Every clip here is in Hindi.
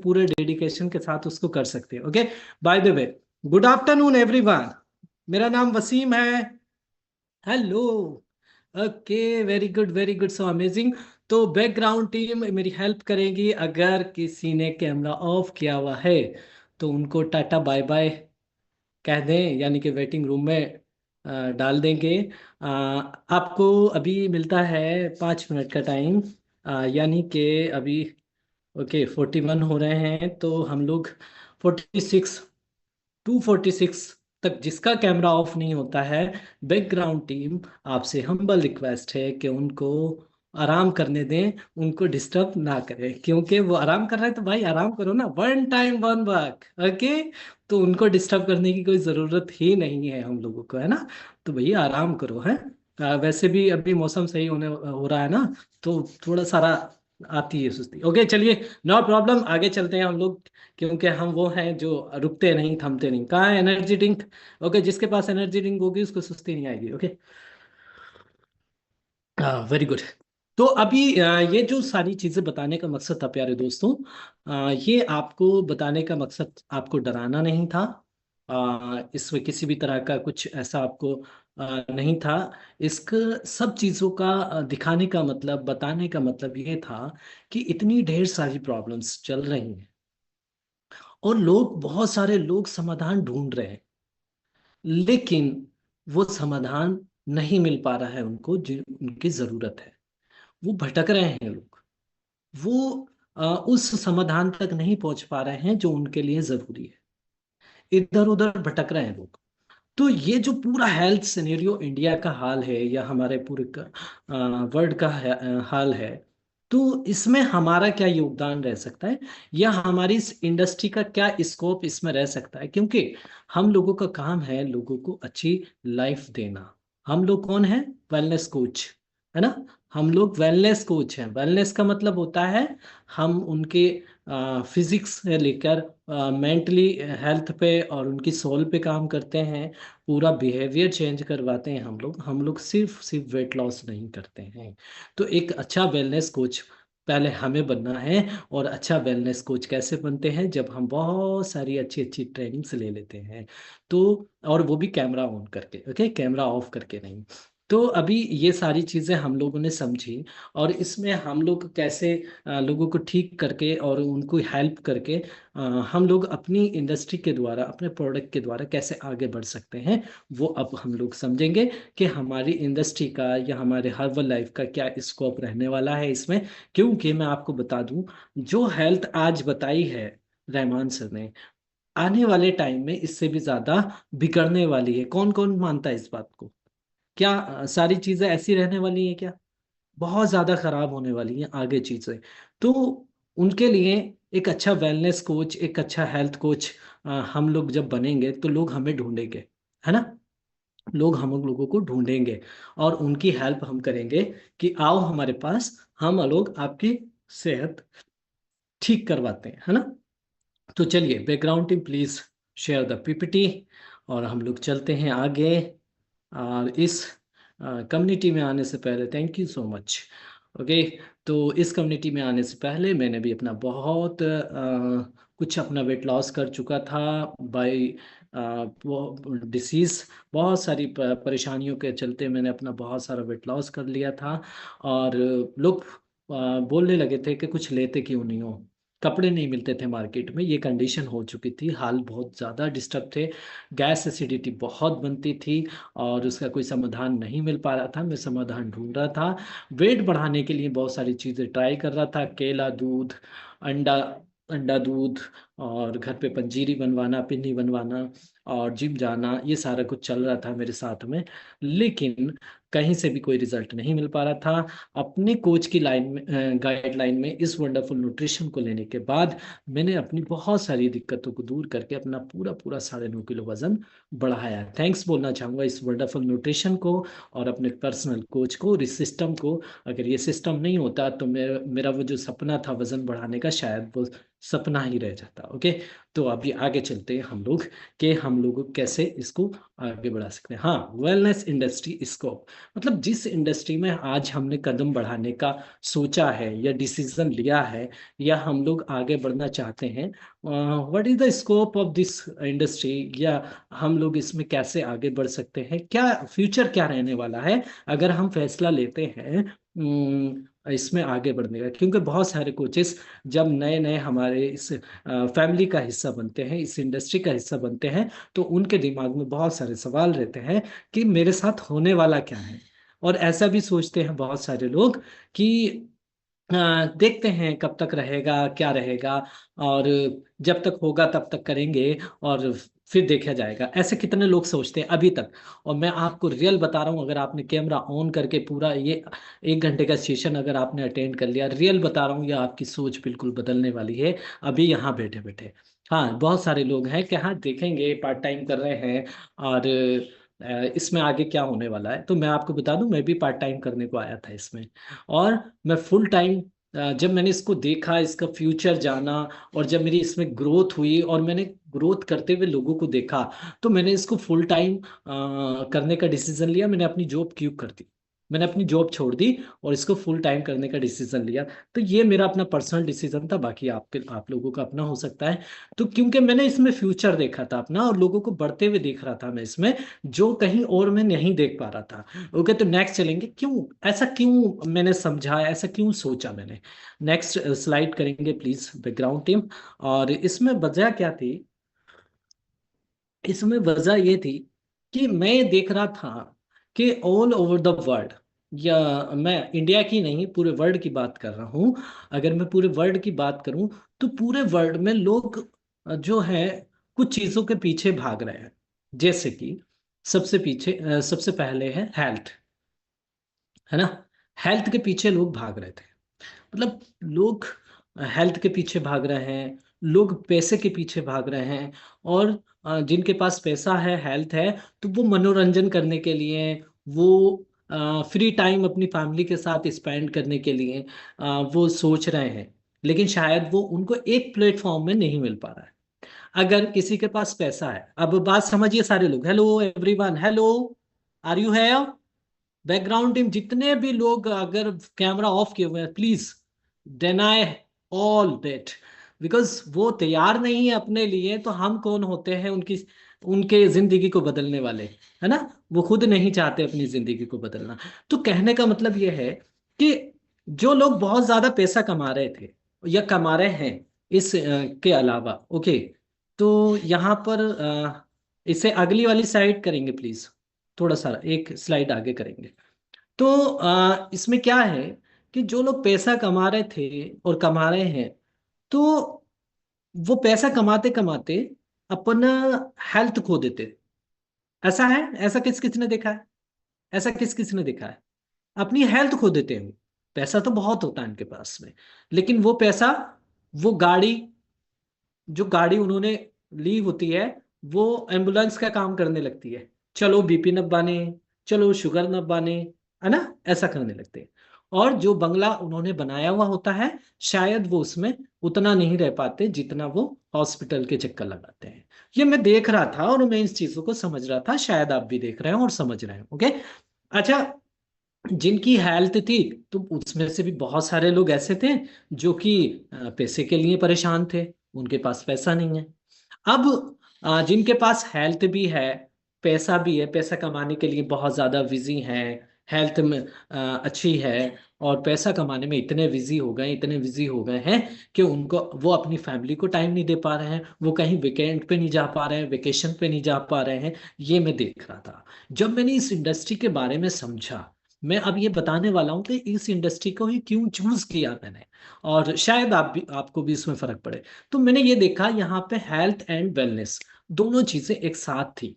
पूरे डेडिकेशन के साथ उसको कर सकते हैं। Okay, by the way, good afternoon everyone, मेरा नाम वसीम है। Hello. Okay, very good, so amazing. तो बैकग्राउंड टीम मेरी हेल्प करेगी। अगर किसी ने कैमरा ऑफ किया हुआ है तो उनको टाटा बाय बाय कह दें, यानी कि वेटिंग रूम में डाल देंगे। आपको अभी मिलता है 5 मिनट का टाइम, यानी कि अभी ओके 41 हो रहे हैं, तो हम लोग 46 246 तक जिसका कैमरा ऑफ नहीं होता है, बैकग्राउंड टीम आपसे हम्बल रिक्वेस्ट है कि उनको आराम करने दें, उनको डिस्टर्ब ना करें, क्योंकि वो आराम कर रहे हैं तो भाई आराम करो ना, one time one work. Okay, तो उनको डिस्टर्ब करने की कोई ज़रूरत ही नहीं है हम लोगों को, है ना। तो भैया आराम करो है। वैसे भी अभी मौसम सही होने हो रहा है ना, तो थोड़ा सारा आती है सुस्ती। ओके चलिए, नो प्रॉब्लम, आगे चलते हैं हम लोग, क्योंकि हम वो हैं जो रुकते नहीं थमते नहीं। कहाँ है एनर्जी ड्रिंक? ओके, जिसके पास एनर्जी ड्रिंक होगी उसको सुस्ती नहीं आएगी। Okay, very good. तो अभी ये जो सारी चीज़ें बताने का मकसद था प्यारे दोस्तों, ये आपको बताने का मकसद आपको डराना नहीं था। इसमें किसी भी तरह का कुछ ऐसा आपको नहीं था। इसका सब चीज़ों का दिखाने का मतलब, बताने का मतलब ये था कि इतनी ढेर सारी प्रॉब्लम्स चल रही हैं और लोग, बहुत सारे लोग समाधान ढूंढ रहे हैं, लेकिन वो समाधान नहीं मिल पा रहा है उनको जो उनकी ज़रूरत है। वो भटक रहे हैं लोग, वो उस समाधान तक नहीं पहुंच पा रहे हैं जो उनके लिए ज़रूरी है, इधर उधर भटक रहे हैं लोग। तो ये जो पूरा हेल्थ सिनेरियो इंडिया का हाल है, या हमारे पूरे वर्ल्ड का हाल है, तो इसमें हमारा क्या योगदान रह सकता है, या हमारी इस इंडस्ट्री का क्या स्कोप इसमें रह सकता है, क्योंकि हम लोगों का काम है लोगों को अच्छी लाइफ देना। हम लोग कौन है? वेलनेस कोच, है ना। हम लोग वेलनेस कोच हैं। वेलनेस का मतलब होता है हम उनके फिजिक्स से लेकर मेंटली हेल्थ पे और उनकी सोल पे काम करते हैं। पूरा बिहेवियर चेंज करवाते हैं हम लोग सिर्फ वेट लॉस नहीं करते हैं। तो एक अच्छा वेलनेस कोच पहले हमें बनना है। और अच्छा वेलनेस कोच कैसे बनते हैं? जब हम बहुत सारी अच्छी अच्छी ट्रेनिंग्स ले लेते हैं। तो और वो भी कैमरा ऑन करके, ओके, कैमरा ऑफ करके नहीं। तो अभी ये सारी चीज़ें हम लोगों ने समझी, और इसमें हम लोग कैसे लोगों को ठीक करके और उनको हेल्प करके हम लोग अपनी इंडस्ट्री के द्वारा, अपने प्रोडक्ट के द्वारा कैसे आगे बढ़ सकते हैं, वो अब हम लोग समझेंगे कि हमारी इंडस्ट्री का या हमारे हर्बल लाइफ का क्या स्कोप रहने वाला है इसमें। क्योंकि मैं आपको बता दूं, जो हेल्थ आज बताई है रहमान सर ने, आने वाले टाइम में इससे भी ज़्यादा बिगड़ने वाली है। कौन कौन मानता है इस बात को? क्या सारी चीज़ें ऐसी रहने वाली हैं क्या? बहुत ज़्यादा खराब होने वाली हैं आगे चीज़ें। तो उनके लिए एक अच्छा वेलनेस कोच, एक अच्छा हेल्थ कोच हम लोग जब बनेंगे तो लोग हमें ढूंढेंगे, है ना। लोग हम लोगों को ढूंढेंगे और उनकी हेल्प हम करेंगे कि आओ हमारे पास, हम लोग आपकी सेहत ठीक करवाते हैं, है ना। तो चलिए background team please share the PPT, और हम लोग चलते हैं आगे। और इस कम्युनिटी में आने से पहले thank you so much. Okay, तो इस कम्युनिटी में आने से पहले मैंने भी अपना बहुत कुछ अपना वेट लॉस कर चुका था बाय वो डिसीज़। बहुत सारी परेशानियों के चलते मैंने अपना बहुत सारा वेट लॉस कर लिया था। और लोग बोलने लगे थे कि कुछ लेते क्यों नहीं हो, कपड़े नहीं मिलते थे मार्केट में, ये कंडीशन हो चुकी थी, हाल बहुत ज़्यादा डिस्टर्ब थे, गैस एसिडिटी बहुत बनती थी, और उसका कोई समाधान नहीं मिल पा रहा था। मैं समाधान ढूंढ रहा था। वेट बढ़ाने के लिए बहुत सारी चीज़ें ट्राई कर रहा था, केला दूध, अंडा अंडा दूध, और घर पे पंजीरी बनवाना, पिन्नी बनवाना, और जिम जाना, ये सारा कुछ चल रहा था मेरे साथ में। लेकिन कहीं से भी कोई रिजल्ट नहीं मिल पा रहा था। अपने कोच की लाइन में, गाइडलाइन में इस वंडरफुल न्यूट्रिशन को लेने के बाद मैंने अपनी बहुत सारी दिक्कतों को दूर करके अपना पूरा पूरा 9.5 किलो वजन बढ़ाया। थैंक्स बोलना चाहूँगा इस वंडरफुल न्यूट्रिशन को और अपने पर्सनल कोच को और इस सिस्टम को। अगर ये सिस्टम नहीं होता तो मेरा वो जो सपना था वजन बढ़ाने का, शायद वो सपना ही रह जाता। ओके। तो अभी आगे चलते हैं हम लोग कि हम लोग कैसे इसको आगे बढ़ा सकते हैं। हाँ, वेलनेस इंडस्ट्री स्कोप, मतलब जिस इंडस्ट्री में आज हमने कदम बढ़ाने का सोचा है या डिसीजन लिया है या हम लोग आगे बढ़ना चाहते हैं, what is the scope of this industry, या हम लोग इसमें कैसे आगे बढ़ सकते हैं, क्या फ्यूचर क्या रहने वाला है अगर हम फैसला लेते हैं इसमें आगे बढ़ने का। क्योंकि बहुत सारे कोचेस जब नए नए हमारे इस फैमिली का हिस्सा बनते हैं, इस इंडस्ट्री का हिस्सा बनते हैं, तो उनके दिमाग में बहुत सारे सवाल रहते हैं कि मेरे साथ होने वाला क्या है। और ऐसा भी सोचते हैं बहुत सारे लोग कि देखते हैं कब तक रहेगा क्या रहेगा, और जब तक होगा तब तक करेंगे और फिर देखा जाएगा। ऐसे कितने लोग सोचते हैं अभी तक। और मैं आपको रियल बता रहा हूँ, अगर आपने कैमरा ऑन करके पूरा ये 1 घंटे का सेशन अगर आपने अटेंड कर लिया, रियल बता रहा हूँ, ये आपकी सोच बिल्कुल बदलने वाली है अभी यहाँ बैठे बैठे। हाँ, बहुत सारे लोग हैं कि हाँ देखेंगे, पार्ट टाइम कर रहे हैं, और इसमें आगे क्या होने वाला है। तो मैं आपको बता दूं, मैं भी पार्ट टाइम करने को आया था इसमें, और मैं फुल टाइम जब मैंने इसको देखा, इसका फ्यूचर जाना, और जब मेरी इसमें ग्रोथ हुई और मैंने ग्रोथ करते हुए लोगों को देखा, तो मैंने इसको फुल टाइम करने का डिसीजन लिया। मैंने अपनी जॉब क्यों कर दी, मैंने अपनी जॉब छोड़ दी और इसको फुल टाइम करने का डिसीजन लिया। तो ये मेरा अपना पर्सनल डिसीजन था, बाकी आप लोगों का अपना हो सकता है। तो क्योंकि मैंने इसमें फ्यूचर देखा था अपना, और लोगों को बढ़ते हुए देख रहा था मैं इसमें, जो कहीं और मैं नहीं देख पा रहा था। ओके, तो नेक्स्ट चलेंगे, क्यों ऐसा, क्यों मैंने समझा, ऐसा क्यों सोचा मैंने। नेक्स्ट स्लाइड करेंगे प्लीज, बैकग्राउंड टीम। और इसमें वजह क्या थी, इसमें वजह ये थी कि मैं देख रहा था कि ऑल ओवर द वर्ल्ड, या मैं इंडिया की नहीं पूरे वर्ल्ड की बात कर रहा हूँ, अगर मैं पूरे वर्ल्ड की बात करूँ, तो पूरे वर्ल्ड में लोग जो है कुछ चीज़ों के पीछे भाग रहे हैं। जैसे कि सबसे पहले है हेल्थ, है ना। हेल्थ के पीछे लोग भाग रहे थे, मतलब लोग हेल्थ के पीछे भाग रहे हैं, लोग पैसे के पीछे भाग रहे हैं। और जिनके पास पैसा है, हेल्थ है, तो वो मनोरंजन करने के लिए, वो फ्री टाइम अपनी फैमिली के साथ स्पेंड करने के लिए वो सोच रहे हैं। लेकिन शायद वो उनको एक प्लेटफॉर्म में नहीं मिल पा रहा है। अगर किसी के पास पैसा है, अब बात समझिए सारे लोग, hello everyone, hello, are you है, बैकग्राउंड टीम जितने भी लोग अगर कैमरा ऑफ किए हुए हैं, please deny all that, because वो तैयार नहीं है अपने लिए, तो हम कौन होते हैं उनकी, उनके जिंदगी को बदलने वाले, है ना। वो खुद नहीं चाहते अपनी जिंदगी को बदलना। तो कहने का मतलब ये है कि जो लोग बहुत ज्यादा पैसा कमा रहे थे या कमा रहे हैं इस के अलावा, ओके, तो यहाँ पर इसे अगली वाली साइड करेंगे प्लीज, थोड़ा सा एक स्लाइड आगे करेंगे। तो इसमें क्या है कि जो लोग पैसा कमा रहे थे और कमा रहे हैं, तो वो पैसा कमाते कमाते अपना हेल्थ खो देते। ऐसा है, ऐसा किस किस ने देखा है, ऐसा किस किस ने देखा है, अपनी हेल्थ खो देते हैं वो। पैसा तो बहुत होता है उनके पास में, लेकिन वो पैसा, वो गाड़ी, जो गाड़ी उन्होंने ली होती है, वो एम्बुलेंस का काम करने लगती है। चलो बीपी न बाने, चलो शुगर न बाने, है ना, ऐसा करने लगते हैं। और जो बंगला उन्होंने बनाया हुआ होता है, शायद वो उसमें उतना नहीं रह पाते जितना वो हॉस्पिटल के चक्कर लगाते हैं। ये मैं देख रहा था और मैं इस चीजों को समझ रहा था, शायद आप भी देख रहे हैं और समझ रहे हैं। ओके, अच्छा, जिनकी हेल्थ थी, तो उसमें से भी बहुत सारे लोग ऐसे थे जो कि पैसे के लिए परेशान थे, उनके पास पैसा नहीं है। अब जिनके पास हेल्थ भी है, पैसा भी है, पैसा कमाने के लिए बहुत ज्यादा बिजी हैं, हेल्थ में अच्छी है, और पैसा कमाने में इतने बिजी हो गए, इतने बिजी हो गए हैं कि उनको, वो अपनी फैमिली को टाइम नहीं दे पा रहे हैं, वो कहीं वीकेंड पे नहीं जा पा रहे हैं, वेकेशन पे नहीं जा पा रहे हैं। ये मैं देख रहा था जब मैंने इस इंडस्ट्री के बारे में समझा। मैं अब ये बताने वाला हूँ कि इस इंडस्ट्री को ही क्यों चूज किया मैंने, और शायद आपको भी इसमें फर्क पड़े। तो मैंने ये देखा यहाँ पे हेल्थ एंड वेलनेस दोनों चीजें एक साथ थी,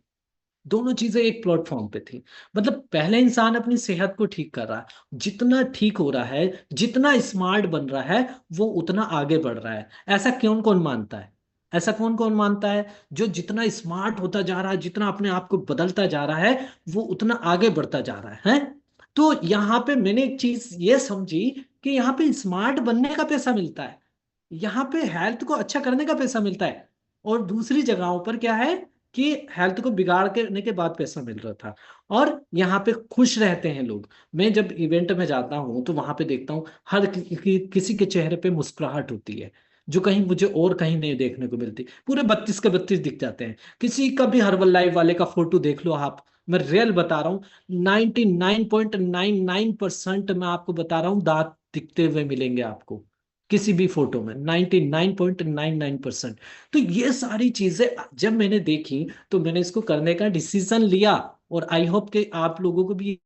दोनों चीजें एक प्लेटफॉर्म पे थी। मतलब पहले इंसान अपनी सेहत को ठीक कर रहा है, जितना ठीक हो रहा है, जितना स्मार्ट बन रहा है, वो उतना आगे बढ़ रहा है। ऐसा कौन कौन मानता है, ऐसा कौन कौन मानता है, जो जितना स्मार्ट होता जा रहा है, जितना अपने आप को बदलता जा रहा है, वो उतना आगे बढ़ता जा रहा है। तो यहाँ पे मैंने एक चीज ये समझी कि यहाँ पे स्मार्ट बनने का पैसा मिलता है, यहाँ पे हेल्थ को अच्छा करने का पैसा मिलता है, और दूसरी जगहों पर क्या है कि हेल्थ को बिगाड़ करने के बाद पैसा मिल रहा था। और यहाँ पे खुश रहते हैं लोग। मैं जब इवेंट में जाता हूँ तो वहां पे देखता हूँ हर किसी के चेहरे पे मुस्कुराहट होती है, जो कहीं मुझे और कहीं नहीं देखने को मिलती। पूरे 32 के 32 दिख जाते हैं। किसी का भी हर्बल लाइफ वाले का फोटो देख लो आप, मैं रियल बता रहा हूँ, 99.99% मैं आपको बता रहा हूँ दांत दिखते हुए मिलेंगे आपको किसी भी फोटो में, 99.99%। तो ये सारी चीजें जब मैंने देखी तो मैंने इसको करने का डिसीजन लिया। और आई होप कि आप लोगों को भी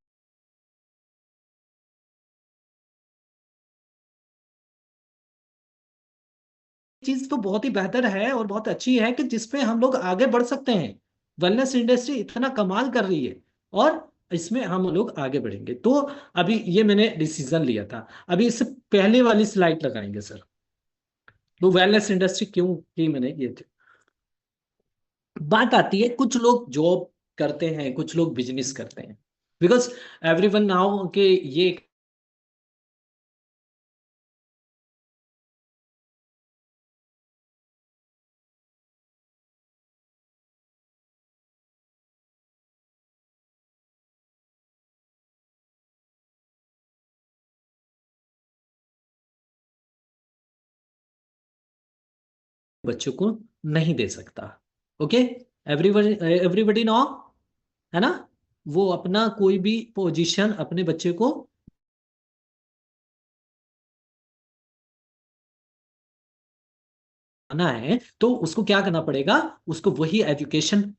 चीज तो बहुत ही बेहतर है और बहुत अच्छी है कि जिसपे हम लोग आगे बढ़ सकते हैं। वेलनेस इंडस्ट्री इतना कमाल कर रही है, और इसमें हम लोग आगे बढ़ेंगे। तो अभी ये मैंने डिसीजन लिया था। अभी इससे पहले वाली स्लाइड लगाएंगे सर। तो वेलनेस इंडस्ट्री क्यों की मैंने ये बात आती है, कुछ लोग जॉब करते हैं, कुछ लोग बिजनेस करते हैं। बिकॉज एवरीवन नाउ के ये बच्चों को नहीं दे सकता। ओके, एवरीबडी एवरीबडी नो, है ना? वो अपना कोई भी पोजीशन अपने बच्चे को आना है तो उसको क्या करना पड़ेगा, उसको वही एजुकेशन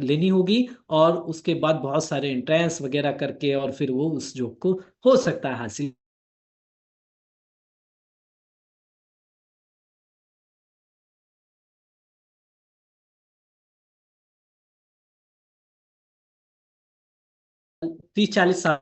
लेनी होगी। और उसके बाद बहुत सारे एंट्रेंस वगैरह करके और फिर वो उस जॉब को हो सकता है हासिल। 30 40 साल,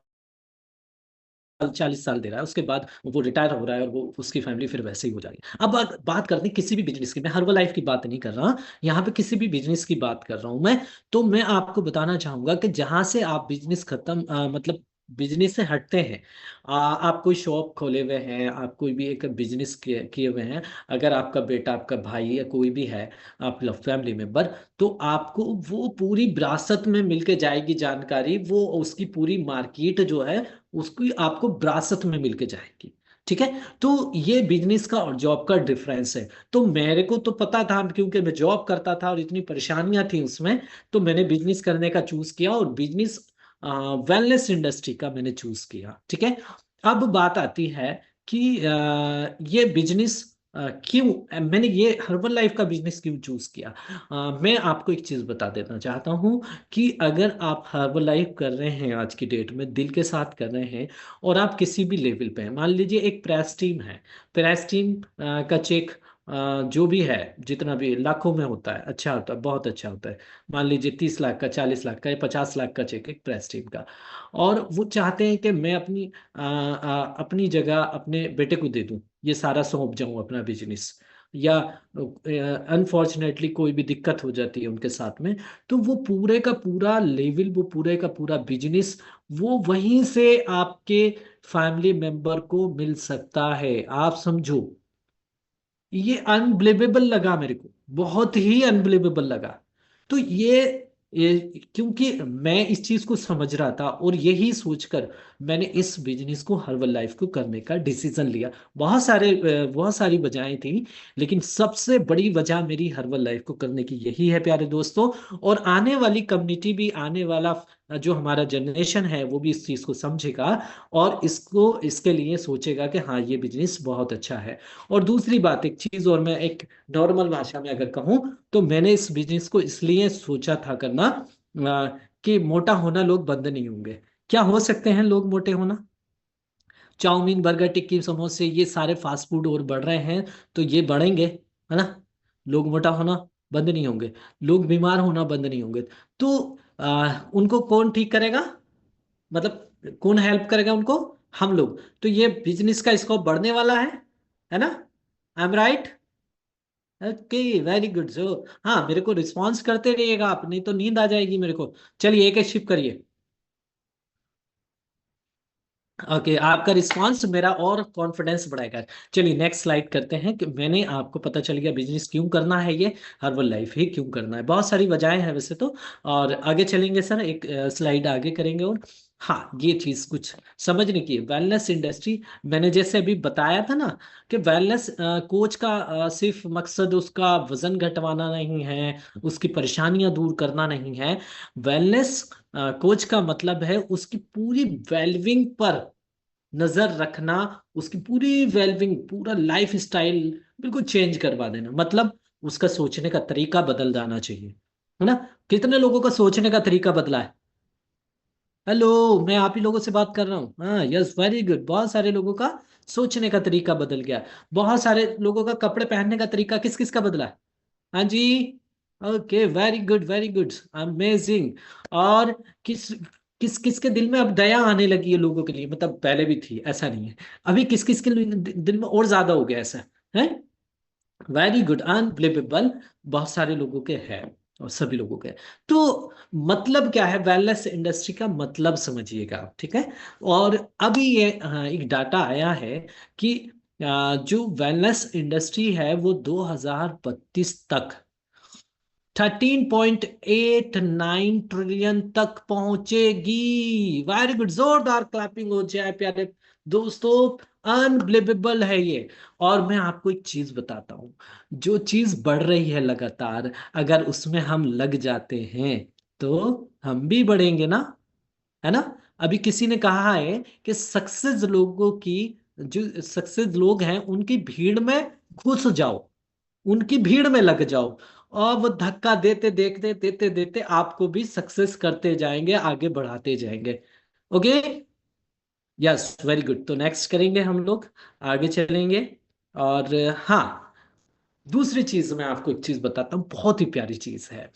40 साल दे रहा है, उसके बाद वो रिटायर हो रहा है और वो उसकी फैमिली फिर वैसे ही हो जाएगी। अब बात करते हैं किसी भी बिजनेस की, मैं हर्बल लाइफ की बात नहीं कर रहा, यहाँ पे किसी भी बिजनेस की बात कर रहा हूँ मैं। तो मैं आपको बताना चाहूंगा कि जहां से आप बिजनेस खत्म मतलब बिजनेस से हटते हैं, आप कोई शॉप खोले हुए हैं, आप कोई भी एक बिजनेस किए हुए हैं, अगर आपका बेटा, आपका भाई या कोई भी है, आप फैमिली मेंबर, तो आपको वो पूरी विरासत में मिलके जाएगी जानकारी, वो उसकी पूरी मार्केट जो है उसकी आपको विरासत में मिलके जाएगी। ठीक है? तो ये बिजनेस का और जॉब का डिफरेंस है। तो मेरे को तो पता था क्योंकि मैं जॉब करता था और इतनी परेशानियां थी उसमें, तो मैंने बिजनेस करने का चूज किया और बिजनेस वेलनेस इंडस्ट्री का मैंने चूज किया। ठीक है? अब बात आती है कि ये बिजनेस क्यों, मैंने ये हर्बल लाइफ का बिजनेस क्यों चूज किया। मैं आपको एक चीज बता देना चाहता हूँ कि अगर आप हर्बल लाइफ कर रहे हैं आज की डेट में, दिल के साथ कर रहे हैं, और आप किसी भी लेवल पे हैं, मान लीजिए एक प्रेस टीम है, प्रेस टीम का चेक जो भी है, जितना भी लाखों में होता है, अच्छा होता है, बहुत अच्छा होता है। मान लीजिए 30 लाख का, 40 लाख का या 50 लाख का चेक एक प्रेस टीम का। और वो चाहते हैं कि मैं अपनी जगह अपने बेटे को दे दूं, ये सारा सौंप जाऊं अपना बिजनेस, या अनफॉर्चुनेटली कोई भी दिक्कत हो जाती है उनके साथ में, तो वो पूरे का पूरा लेवल, वो पूरे का पूरा बिजनेस, वो वहीं से आपके फैमिली मेंबर को मिल सकता है। आप समझो, ये अनबिलीवेबल लगा मेरे को, बहुत ही अनबिलीवेबल लगा। तो ये क्योंकि मैं इस चीज को समझ रहा था और यही सोचकर मैंने इस बिजनेस को, हर्बल लाइफ को करने का डिसीजन लिया। बहुत सारी वजहें थी, लेकिन सबसे बड़ी वजह मेरी हर्बल लाइफ को करने की यही है प्यारे दोस्तों। और आने वाली कम्युनिटी भी, आने वाला जो हमारा जनरेशन है वो भी इस चीज को समझेगा और इसको, इसके लिए सोचेगा कि हाँ ये बिजनेस बहुत अच्छा है। और दूसरी बात, एक चीज और, मैं एक नॉर्मल भाषा में अगर कहूँ, तो मैंने इस बिजनेस को इसलिए सोचा था करना कि मोटा होना लोग बंद नहीं होंगे। क्या हो सकते हैं लोग मोटे होना? चाउमीन, बर्गर, टिक्की, समोसे, ये सारे फास्ट फूड और बढ़ रहे हैं, तो ये बढ़ेंगे, है ना? लोग मोटा होना बंद नहीं होंगे, लोग बीमार होना बंद नहीं होंगे। तो उनको कौन ठीक करेगा, मतलब कौन हेल्प करेगा उनको? हम लोग। तो ये बिजनेस का स्कोप बढ़ने वाला है ना? I am right? Okay, very good. So हाँ, मेरे को रिस्पॉन्स करते रहिएगा आप, नहीं तो नींद आ जाएगी मेरे को। चलिए एक एक शिफ्ट करिए। ओके, आपका रिस्पांस मेरा और कॉन्फिडेंस बढ़ाएगा। चलिए नेक्स्ट स्लाइड करते हैं कि मैंने आपको पता चल गया बिजनेस क्यों करना है, ये हर्बल लाइफ ही क्यों करना है। बहुत सारी वजहें हैं वैसे तो। और आगे चलेंगे सर, एक स्लाइड आगे करेंगे। और हाँ, ये चीज कुछ समझने की, वेलनेस इंडस्ट्री मैंने जैसे अभी बताया था ना कि वेलनेस कोच का सिर्फ मकसद उसका वजन घटवाना नहीं है, उसकी परेशानियां दूर करना नहीं है। वेलनेस कोच का मतलब है उसकी पूरी वेलविंग पर नजर रखना, उसकी पूरी वेलबिंग, पूरा लाइफ स्टाइल बिल्कुल चेंज करवा देना। मतलब उसका सोचने का तरीका बदल जाना चाहिए, है ना। कितने लोगों का सोचने का तरीका बदला है? हेलो, मैं आप ही लोगों से बात कर रहा हूँ। हाँ, यस, वेरी गुड। बहुत सारे लोगों का सोचने का तरीका बदल गया है। बहुत सारे लोगों का कपड़े पहनने का तरीका किस किस का बदला है? हाँ जी। Okay, very good, very good, amazing. और किस किस किस के दिल में अब दया आने लगी है लोगों के लिए? मतलब पहले भी थी, ऐसा नहीं है। अभी किस किस के दिल में और ज्यादा हो गया ऐसा है? Very good, unbelievable. बहुत सारे लोगों के हैं, और सभी लोगों के। तो मतलब क्या है वेलनेस इंडस्ट्री का मतलब, समझिएगा आप, ठीक है। और अभी ये एक डाटा आया है कि जो वेलनेस इंडस्ट्री है वो 2032 तक 13.89 ट्रिलियन तक पहुंचेगी। वेरी गुड, जोरदार क्लैपिंग हो जाए प्यारे दोस्तों। अनबिलीवेबल है ये। और मैं आपको एक चीज बताता हूं, जो चीज बढ़ रही है लगातार, अगर उसमें हम लग जाते हैं तो हम भी बढ़ेंगे ना, है ना। अभी किसी ने कहा है कि सक्सेस लोगों की, जो सक्सेस लोग हैं उनकी भीड़ में घुस जाओ, उनकी भीड़ में लग जाओ, और वो धक्का देते देखते देते देते आपको भी सक्सेस करते जाएंगे, आगे बढ़ाते जाएंगे। Okay, yes, very good. तो नेक्स्ट करेंगे हम लोग, आगे चलेंगे। और हाँ, दूसरी चीज मैं आपको एक चीज बताता हूँ, बहुत ही प्यारी चीज है।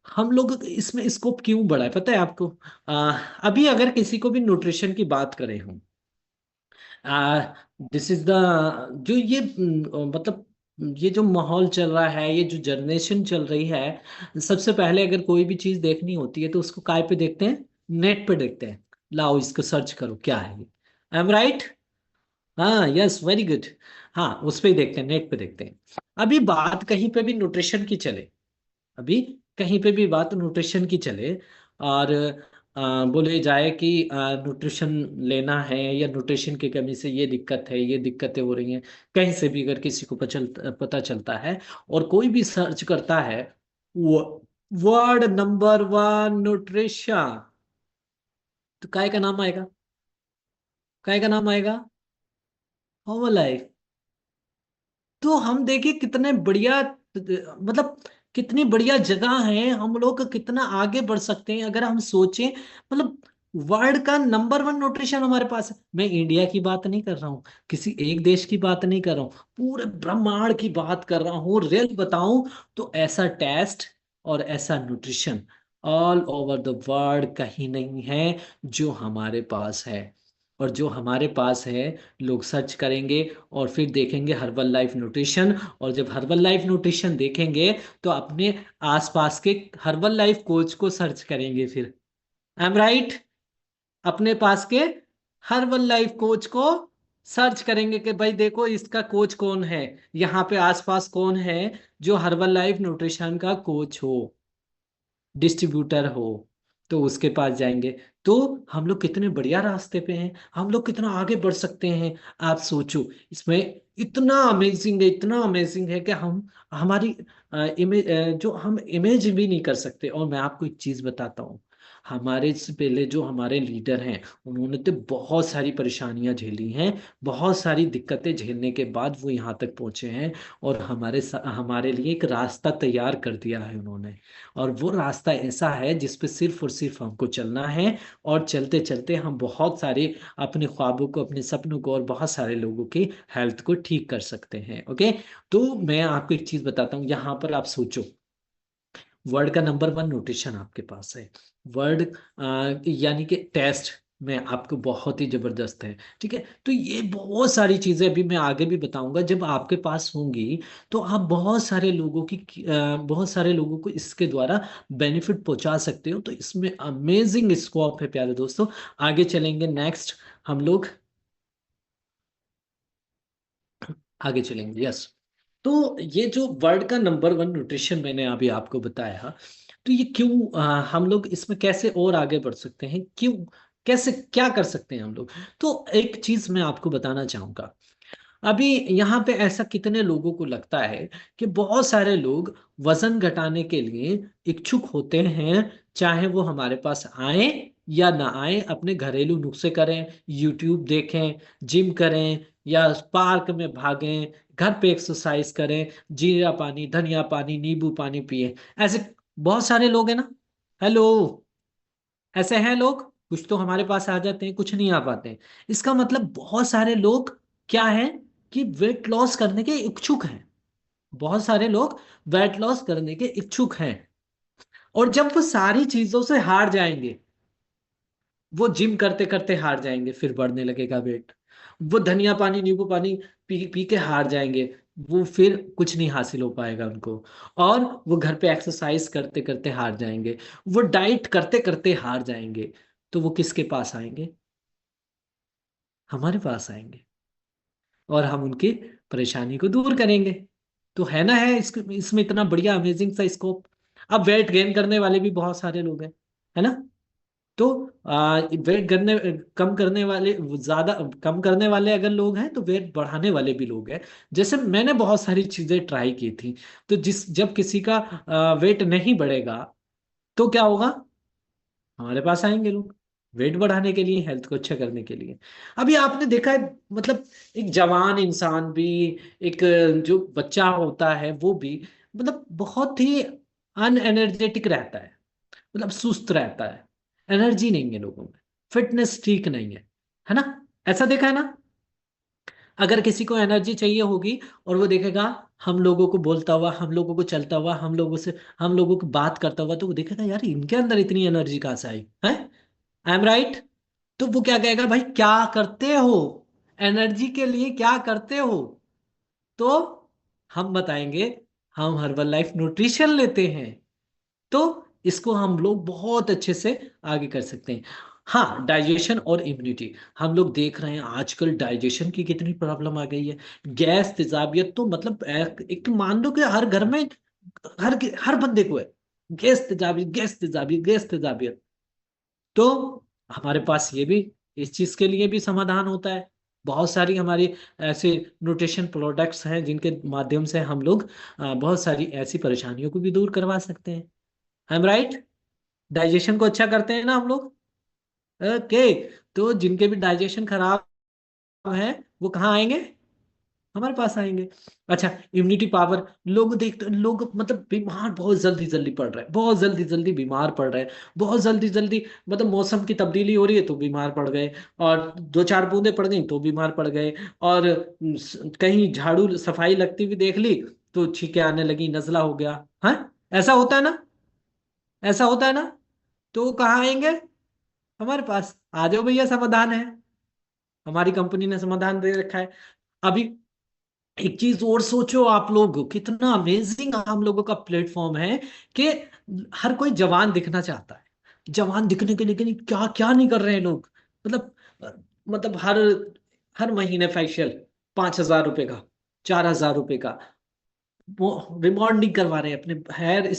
हम लोग इसमें स्कोप क्यों बढ़ा है पता है आपको? अभी अगर किसी को भी न्यूट्रिशन की बात करें हम, दिस इज द, जो ये मतलब ये जो माहौल चल रहा है, ये जो जनरेशन चल रही है, सबसे पहले अगर कोई भी चीज देखनी होती है तो उसको काय पे देखते हैं? नेट पे देखते हैं। लाओ इसको सर्च करो क्या है ये। आई एम राइट? हाँ, यस, वेरी गुड। हाँ, उस पे ही देखते हैं, नेट पे देखते हैं। अभी बात कहीं पे भी न्यूट्रिशन की चले, अभी कहीं पे भी बात न्यूट्रिशन की चले, और बोले जाए कि न्यूट्रिशन लेना है या न्यूट्रिशन की कमी से ये दिक्कत है, ये दिक्कतें हो रही हैं, कहीं से भी अगर किसी को पता चलता है और कोई भी सर्च करता है, वो वर्ड नंबर वन न्यूट्रिशन, तो काय का नाम आएगा? काय का नाम आएगा? लाइफ। तो हम देखिए कितने बढ़िया, मतलब कितनी बढ़िया जगह है, हम लोग कितना आगे बढ़ सकते हैं अगर हम सोचें। मतलब वर्ल्ड का नंबर वन न्यूट्रिशन हमारे पास है। मैं इंडिया की बात नहीं कर रहा हूँ, किसी एक देश की बात नहीं कर रहा हूँ, पूरे ब्रह्मांड की बात कर रहा हूँ। रियल बताऊं तो ऐसा टेस्ट और ऐसा nutrition all over the world कहीं नहीं है जो हमारे पास है। और जो हमारे पास है, लोग सर्च करेंगे और फिर देखेंगे हर्बल लाइफ न्यूट्रिशन। और जब हर्बल लाइफ न्यूट्रिशन देखेंगे तो अपने आसपास के हर्बल लाइफ कोच को सर्च करेंगे फिर। आई एम राइट? अपने पास के हर्बल लाइफ कोच को सर्च करेंगे कि भाई देखो इसका कोच कौन है, यहाँ पे आसपास कौन है जो हर्बल लाइफ न्यूट्रिशन का कोच हो, डिस्ट्रीब्यूटर हो, तो उसके पास जाएंगे। तो हम लोग कितने बढ़िया रास्ते पे हैं, हम लोग कितना आगे बढ़ सकते हैं। आप सोचो, इसमें इतना अमेजिंग है, इतना अमेजिंग है कि हम हमारी इमेज, जो हम इमेज भी नहीं कर सकते। और मैं आपको एक चीज बताता हूँ, हमारे से पहले जो हमारे लीडर हैं, उन्होंने तो बहुत सारी परेशानियां झेली हैं, बहुत सारी दिक्कतें झेलने के बाद वो यहाँ तक पहुंचे हैं। और हमारे लिए एक रास्ता तैयार कर दिया है उन्होंने। और वो रास्ता ऐसा है जिस पे सिर्फ और सिर्फ हमको चलना है। और चलते चलते हम बहुत सारे अपने ख्वाबों को, अपने सपनों को, और बहुत सारे लोगों की हेल्थ को ठीक कर सकते हैं। ओके, तो मैं आपको एक चीज बताता हूँ, यहाँ पर आप सोचो, वर्ल्ड का नंबर वन न्यूट्रिशन आपके पास है। वर्ल्ड यानी कि टेस्ट, मैं आपको बहुत ही जबरदस्त है। ठीक है, तो ये बहुत सारी चीजें अभी मैं आगे भी बताऊंगा जब आपके पास होंगी। तो आप बहुत सारे लोगों को इसके द्वारा बेनिफिट पहुंचा सकते हो। तो इसमें अमेजिंग स्कोप है प्यारे दोस्तों। आगे चलेंगे, नेक्स्ट हम लोग आगे चलेंगे। यस, तो ये जो वर्ल्ड का नंबर वन न्यूट्रिशन मैंने अभी आपको बताया, तो ये क्यों, हम लोग इसमें कैसे और आगे बढ़ सकते हैं, क्यों, कैसे क्या कर सकते हैं हम लोग। तो एक चीज मैं आपको बताना चाहूंगा। अभी यहाँ पे ऐसा कितने लोगों को लगता है कि बहुत सारे लोग वजन घटाने के लिए इच्छुक होते हैं, चाहे वो हमारे पास आए या ना आए, अपने घरेलू नुस्खे करें, यूट्यूब देखें, जिम करें या पार्क में भागें, घर पे एक्सरसाइज करें, जीरा पानी, धनिया पानी, नींबू पानी पिए। ऐसे बहुत सारे लोग हैं ना। हेलो, ऐसे हैं लोग। कुछ तो हमारे पास आ जाते हैं, कुछ नहीं आ पाते हैं। इसका मतलब बहुत सारे लोग क्या है कि वेट लॉस करने के इच्छुक हैं। बहुत सारे लोग वेट लॉस करने के इच्छुक हैं। और जब वो सारी चीजों से हार जाएंगे, वो जिम करते करते हार जाएंगे, फिर बढ़ने लगेगा वेट। वो धनिया पानी, नींबू पानी पी पी के हार जाएंगे, वो फिर कुछ नहीं हासिल हो पाएगा उनको। और वो घर पे एक्सरसाइज करते करते हार जाएंगे, वो डाइट करते करते हार जाएंगे। तो वो किसके पास आएंगे? हमारे पास आएंगे, और हम उनकी परेशानी को दूर करेंगे। तो है ना, है इसमें इतना बढ़िया अमेजिंग सा स्कोप। अब वेट गेन करने वाले भी बहुत सारे लोग हैं, है ना। तो वेट करने कम करने वाले, ज्यादा कम करने वाले अगर लोग हैं, तो वेट बढ़ाने वाले भी लोग हैं। जैसे मैंने बहुत सारी चीजें ट्राई की थी। तो जब किसी का वेट नहीं बढ़ेगा, तो क्या होगा? हमारे पास आएंगे लोग वेट बढ़ाने के लिए, हेल्थ को अच्छा करने के लिए। अभी आपने देखा है, मतलब एक जवान इंसान भी, एक जो बच्चा होता है वो भी, मतलब बहुत ही अनएनर्जेटिक रहता है, मतलब सुस्त रहता है। एनर्जी नहीं है लोगों में, फिटनेस ठीक नहीं है ना। ऐसा देखा है ना। अगर किसी को एनर्जी चाहिए होगी और वो देखेगा हम लोगों को बोलता हुआ, हम लोगों को चलता हुआ, हम लोगों को बात करता हुआ, तो वो देखेगा यार इनके अंदर इतनी एनर्जी कहाँ से आई है। आई एम राइट। तो वो क्या कहेगा, भाई क्या करते हो, एनर्जी के लिए क्या करते हो? तो हम बताएंगे, हम हर्बल लाइफ न्यूट्रिशन लेते हैं। तो इसको हम लोग बहुत अच्छे से आगे कर सकते हैं। हाँ, डाइजेशन और इम्यूनिटी, हम लोग देख रहे हैं आजकल डाइजेशन की कितनी प्रॉब्लम आ गई है। गैस तेजाबियत तो मतलब एक तो मान लो कि हर घर में, हर बंदे को है गैस तेजाबियत, गैस तेजाबियत, गैस तेजाबियत। तो हमारे पास ये भी, इस चीज के लिए भी समाधान होता है। बहुत सारी हमारी ऐसे न्यूट्रिशन प्रोडक्ट्स हैं जिनके माध्यम से हम लोग बहुत सारी ऐसी परेशानियों को भी दूर करवा सकते हैं। आई एम राइट। डाइजेशन को अच्छा करते हैं ना हम लोग। ओके, तो जिनके भी डाइजेशन खराब है, वो कहाँ आएंगे? हमारे पास आएंगे। अच्छा, इम्यूनिटी पावर, लोग देखते, लोग मतलब बीमार बहुत जल्दी जल्दी पड़ रहे हैं, बहुत जल्दी जल्दी बीमार पड़ रहे हैं, बहुत जल्दी जल्दी, मतलब मौसम की तब्दीली हो रही है तो बीमार पड़ गए, और दो चार बूंदे पड़ गई तो बीमार पड़ गए, और कहीं झाड़ू सफाई लगती हुई देख ली तो छींके आने लगी, नजला हो गया। हाँ, ऐसा होता है ना, ऐसा होता है ना। तो वो कहाँ आएंगे? हमारे पास आ जाओ भैया, समाधान है, हमारी कंपनी ने समाधान दे रखा है। अभी एक चीज और सोचो, आप लोग कितना अमेजिंग हम लोगों का प्लेटफॉर्म है कि हर कोई जवान दिखना चाहता है। जवान दिखने के लिए क्या क्या नहीं कर रहे हैं लोग। मतलब मतलब हर हर महीने फेशियल 5,000 रुपए का, 4,000 रुपए का, वो रिबॉन्डिंग करवा रहे हैं, अपने हेयर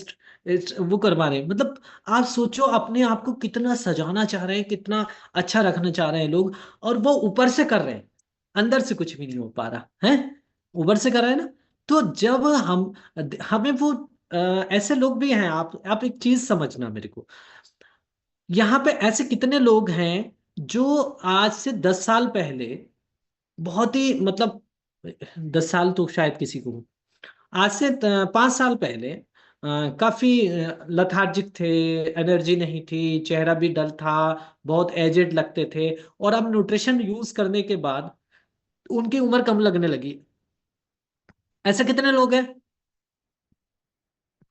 वो करवा रहे हैं। मतलब आप सोचो, अपने आप को कितना सजाना चाह रहे हैं, कितना अच्छा रखना चाह रहे हैं लोग, और वो ऊपर से कर रहे हैं, अंदर से कुछ भी नहीं हो पा रहा है। ऊपर से कर रहे हैं ना। तो जब हम हमें वो अ, ऐसे लोग भी हैं। आप एक चीज समझना मेरे को, यहाँ पे ऐसे कितने लोग हैं जो आज से 10 साल पहले बहुत ही मतलब, 10 साल तो शायद किसी को, आज से 5 साल पहले काफी लथार्जिक थे, एनर्जी नहीं थी, चेहरा भी डल था, बहुत एजेड लगते थे। और अब न्यूट्रिशन यूज करने के बाद उनकी उम्र कम लगने लगी। ऐसे कितने लोग हैं?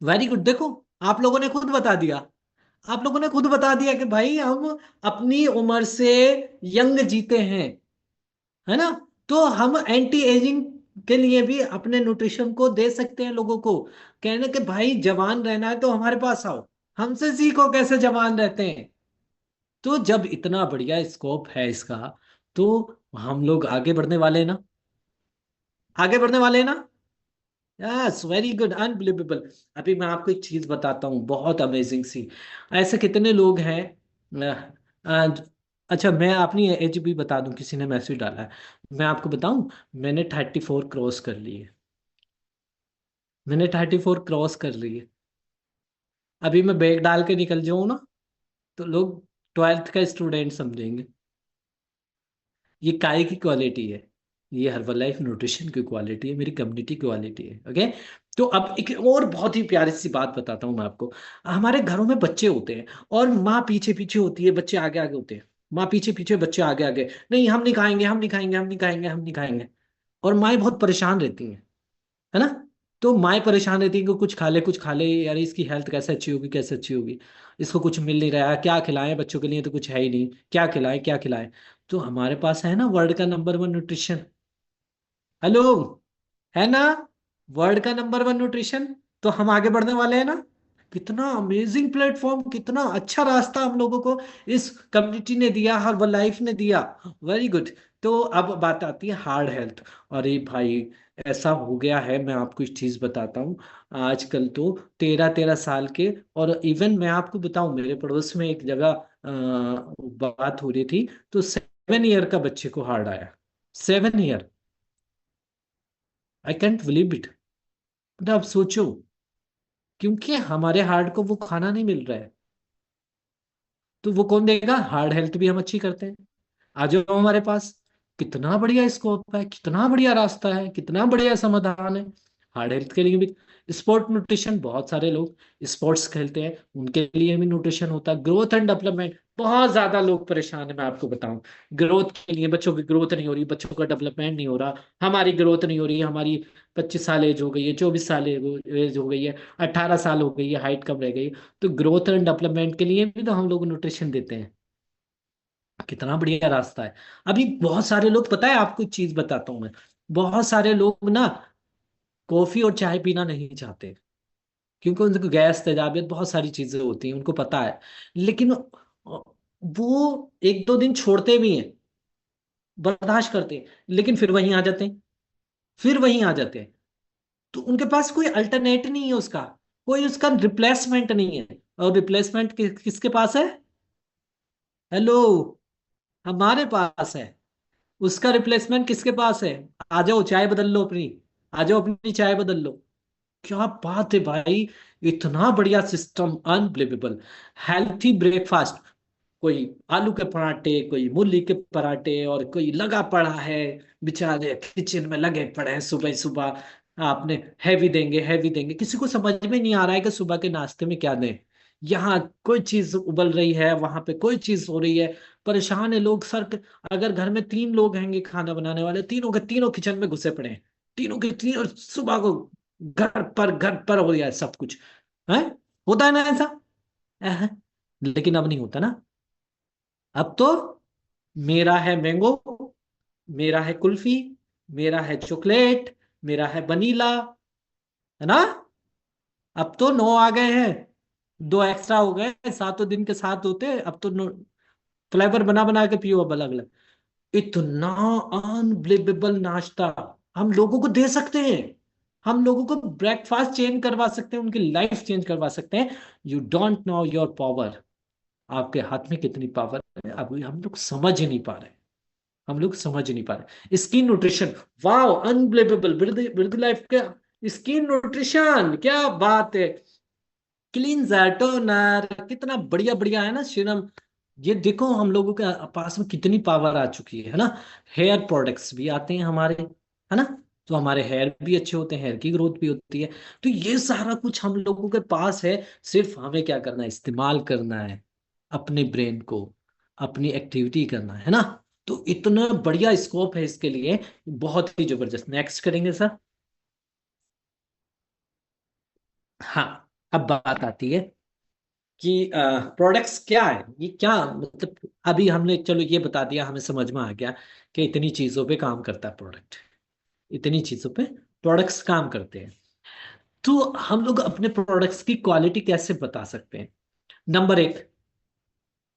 वेरी गुड, देखो आप लोगों ने खुद बता दिया। आप लोगों ने खुद बता दिया कि भाई हम अपनी उम्र से यंग जीते हैं, है ना। तो हम एंटी एजिंग के लिए भी अपने न्यूट्रिशन को दे सकते हैं लोगों को। कहने के भाई जवान रहना है तो हमारे पास आओ, हमसे सीखो कैसे जवान रहते हैं। तो जब इतना बढ़िया स्कोप है इसका, तो हम लोग आगे बढ़ने वाले हैं ना, आगे बढ़ने वाले हैं ना। Yes, very good, unbelievable. अभी मैं आपको एक चीज बताता हूँ बहुत अमेजिंग सी। ऐसे कितने लोग हैं। अच्छा, मैं अपनी एज भी बता दूं, किसी ने मैसेज डाला है। मैं आपको बताऊं, मैंने 34 क्रॉस कर ली है। मैंने 34 क्रॉस कर ली है। अभी मैं बैग डाल के निकल जाऊं ना, तो लोग 12th का स्टूडेंट समझेंगे। ये काय की क्वालिटी है, ये हर्बल लाइफ न्यूट्रिशन की क्वालिटी है, मेरी कम्युनिटी क्वालिटी है। ओके। तो अब एक और बहुत ही प्यारी सी बात बताता हूँ मैं आपको। हमारे घरों में बच्चे होते हैं, और माँ पीछे पीछे होती है, बच्चे आगे आगे होते हैं। माँ पीछे पीछे, बच्चे आगे आगे, नहीं हम नहीं खाएंगे, हम नहीं खाएंगे, हम नहीं खाएंगे, हम नहीं खाएंगे। और माएँ बहुत परेशान रहती हैं, है ना। तो माएँ परेशान रहती हैं कि कुछ खा ले, कुछ खा ले यार, इसकी हेल्थ कैसे अच्छी होगी, कैसे अच्छी होगी। इसको कुछ मिल नहीं रहा है, क्या खिलाएं, बच्चों के लिए तो कुछ है ही नहीं, क्या खिलाएं क्या खिलाएं। तो हमारे पास है ना वर्ल्ड का नंबर 1 न्यूट्रिशन। हेलो, है ना, वर्ल्ड का नंबर 1 न्यूट्रिशन। तो हम आगे बढ़ने वाले हैं ना। कितना अमेजिंग प्लेटफॉर्म, कितना अच्छा रास्ता हम लोगों को इस कम्युनिटी ने दिया, हर्बल लाइफ ने दिया। Very good. तो अब बात आती है हार्ड हेल्थ। अरे भाई, ऐसा हो गया है, मैं आपको एक चीज बताता हूँ। आजकल तो 13-13 साल के, और इवन मैं आपको बताऊं, मेरे पड़ोस में एक जगह बात हो रही थी, तो 7 ईयर का बच्चे को हार्ड आया। 7 year. I can't believe it. But आप सोचो, क्योंकि हमारे हार्ट को वो खाना नहीं मिल रहा है, तो वो कौन देगा। हार्ड हेल्थ भी हम अच्छी करते हैं, आ जाओ हमारे पास। कितना बढ़िया स्कोप है, कितना बढ़िया रास्ता है, कितना बढ़िया समाधान है। हार्ड हेल्थ के लिए भी स्पोर्ट न्यूट्रिशन, बहुत सारे लोग स्पोर्ट्स खेलते हैं, उनके लिए भी न्यूट्रिशन होता है। ग्रोथ एंड डेवलपमेंट, बहुत ज्यादा लोग परेशान है, मैं आपको बताऊं। ग्रोथ के लिए, बच्चों की ग्रोथ नहीं हो रही, बच्चों का डेवलपमेंट नहीं हो रहा, हमारी ग्रोथ नहीं हो रही। हमारी 25 साल एज हो गई है, 24 साल एज हो गई है, 18 साल हो गई है, हाइट कम रह गई है। तो ग्रोथ एंड डेवलपमेंट के लिए भी तो हम लोग न्यूट्रिशन देते हैं। कितना बढ़िया रास्ता है। अभी बहुत सारे लोग, पता है आपको एक चीज बताता हूं मैं, बहुत सारे लोग ना कॉफी और चाय पीना नहीं चाहते, क्योंकि उनको गैस तेजाबियत बहुत सारी चीजें होती हैं, उनको पता है। लेकिन वो 1-2 दिन छोड़ते भी हैं, बर्दाश्त करते हैं, लेकिन फिर वहीं आ जाते हैं, फिर वहीं आ जाते हैं। तो उनके पास कोई अल्टरनेट नहीं है उसका, कोई उसका रिप्लेसमेंट नहीं है। और रिप्लेसमेंट किसके पास है। हेलो, हमारे पास है। उसका रिप्लेसमेंट किसके पास है। आ जाओ चाय बदल लो अपनी, आ जाओ अपनी चाय बदल लो। क्या बात है भाई, इतना बढ़िया सिस्टम, अनबिलीवेबल। हेल्थी ब्रेकफास्ट, कोई आलू के पराठे, कोई मूली के पराठे, और कोई लगा पड़ा है, बेचारे किचन में लगे पड़े हैं सुबह सुबह। आपने हैवी देंगे, हैवी देंगे, किसी को समझ में नहीं आ रहा है कि सुबह के नाश्ते में क्या दें। यहाँ कोई चीज उबल रही है, वहां पे कोई चीज हो रही है। परेशान है लोग सर। अगर घर में 3 लोग हैंगे खाना बनाने वाले, तीनों के तीनों किचन में घुसे पड़े हैं, तीनों के तीनों सुबह को घर पर हो गया है सब कुछ। है, होता है ना ऐसा। अहं, लेकिन अब नहीं होता ना। अब तो मेरा है मैंगो, मेरा है कुल्फी, मेरा है चॉकलेट, मेरा है वनीला, है ना। अब तो 9 आ गए हैं, 2 एक्स्ट्रा हो गए, सातों दिन के साथ होते, अब तो फ्लेवर बना बना के पियो अब अलग अलग। इतना अनबिलीवेबल नाश्ता हम लोगों को दे सकते हैं। हम लोगों को ब्रेकफास्ट चेंज करवा सकते हैं, उनकी लाइफ चेंज करवा सकते हैं। You don't know your power. आपके हाथ में कितनी पावर है, अभी हम लोग समझ ही नहीं पा रहे। हम लोग समझ ही नहीं पा रहे। Skin nutrition, wow, unbelievable. बिरद लाइफ का स्किन न्यूट्रिशन, क्या बात है। क्लींजर, टोनर, कितना बढ़िया बढ़िया है ना सीरम। ये देखो हम लोगों के पास में कितनी पावर आ चुकी है ना। हेयर प्रोडक्ट्स भी आते हैं हमारे, है ना। तो हमारे हेयर भी अच्छे होते हैं, हेयर की ग्रोथ भी होती है। तो ये सारा कुछ हम लोगों के पास है। सिर्फ हमें क्या करना है, इस्तेमाल करना है अपने ब्रेन को, अपनी एक्टिविटी करना है ना। तो इतना बढ़िया स्कोप है इसके लिए, बहुत ही जबरदस्त। नेक्स्ट करेंगे सर। हाँ, अब बात आती है कि प्रोडक्ट्स क्या है, ये क्या मतलब। अभी हमने चलो ये बता दिया, हमें समझ में आ गया कि इतनी चीजों पे काम करता है प्रोडक्ट, इतनी चीजों पे प्रोडक्ट्स काम करते हैं। तो हम लोग अपने प्रोडक्ट्स की क्वालिटी कैसे बता सकते हैं? नंबर एक,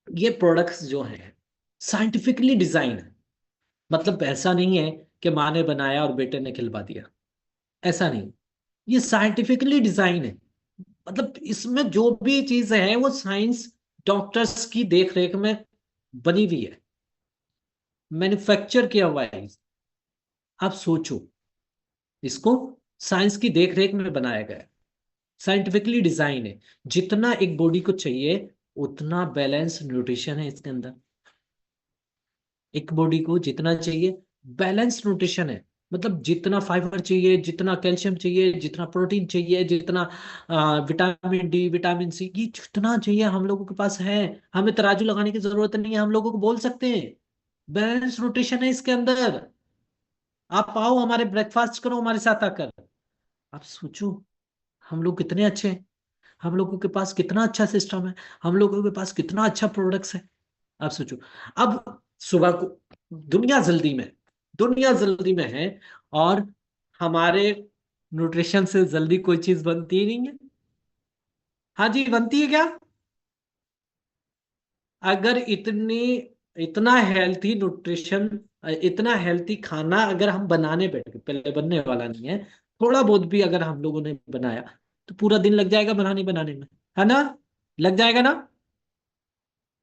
ये प्रोडक्ट्स जो हैं साइंटिफिकली डिजाइन है। मतलब ऐसा नहीं है कि माँ ने बनाया और बेटे ने खिलवा दिया, ऐसा नहीं। ये साइंटिफिकली डिजाइन है। मतलब इसमें जो भी चीज है वो साइंस, डॉक्टर्स की देख रेख में बनी हुई है, मैन्युफैक्चर किया हुआ है। आप सोचो, इसको साइंस की देख रेख में बनाया गया है, साइंटिफिकली डिजाइन है। जितना एक बॉडी को चाहिए उतना बैलेंस न्यूट्रिशन है इसके अंदर। एक बॉडी को जितना चाहिए बैलेंस न्यूट्रिशन है। मतलब जितना फाइबर चाहिए, जितना कैल्शियम चाहिए, जितना प्रोटीन चाहिए, जितना विटामिन डी, विटामिन सी, ये जितना चाहिए हम लोगों के पास है। हमें तराजू लगाने की जरूरत नहीं है, हम लोगों को बोल सकते हैं बैलेंस न्यूट्रिशन है इसके अंदर। आप आओ हमारे ब्रेकफास्ट करो हमारे साथ आकर। आप सोचो, हम लोग कितने अच्छे हैं, हम लोगों के पास कितना अच्छा सिस्टम है, हम लोगों के पास कितना अच्छा प्रोडक्ट्स है। आप सोचो। अब सुबह को दुनिया जल्दी में, दुनिया जल्दी में है, और हमारे न्यूट्रिशन से जल्दी कोई चीज बनती ही नहीं है। हाँ जी, बनती है क्या? अगर इतनी, इतना हेल्थी न्यूट्रिशन, इतना हेल्थी खाना अगर हम बनाने बैठे, पहले बनने वाला नहीं है, थोड़ा बहुत भी अगर हम लोगों ने बनाया तो पूरा दिन लग जाएगा बनाने बनाने में, है ना? लग जाएगा ना?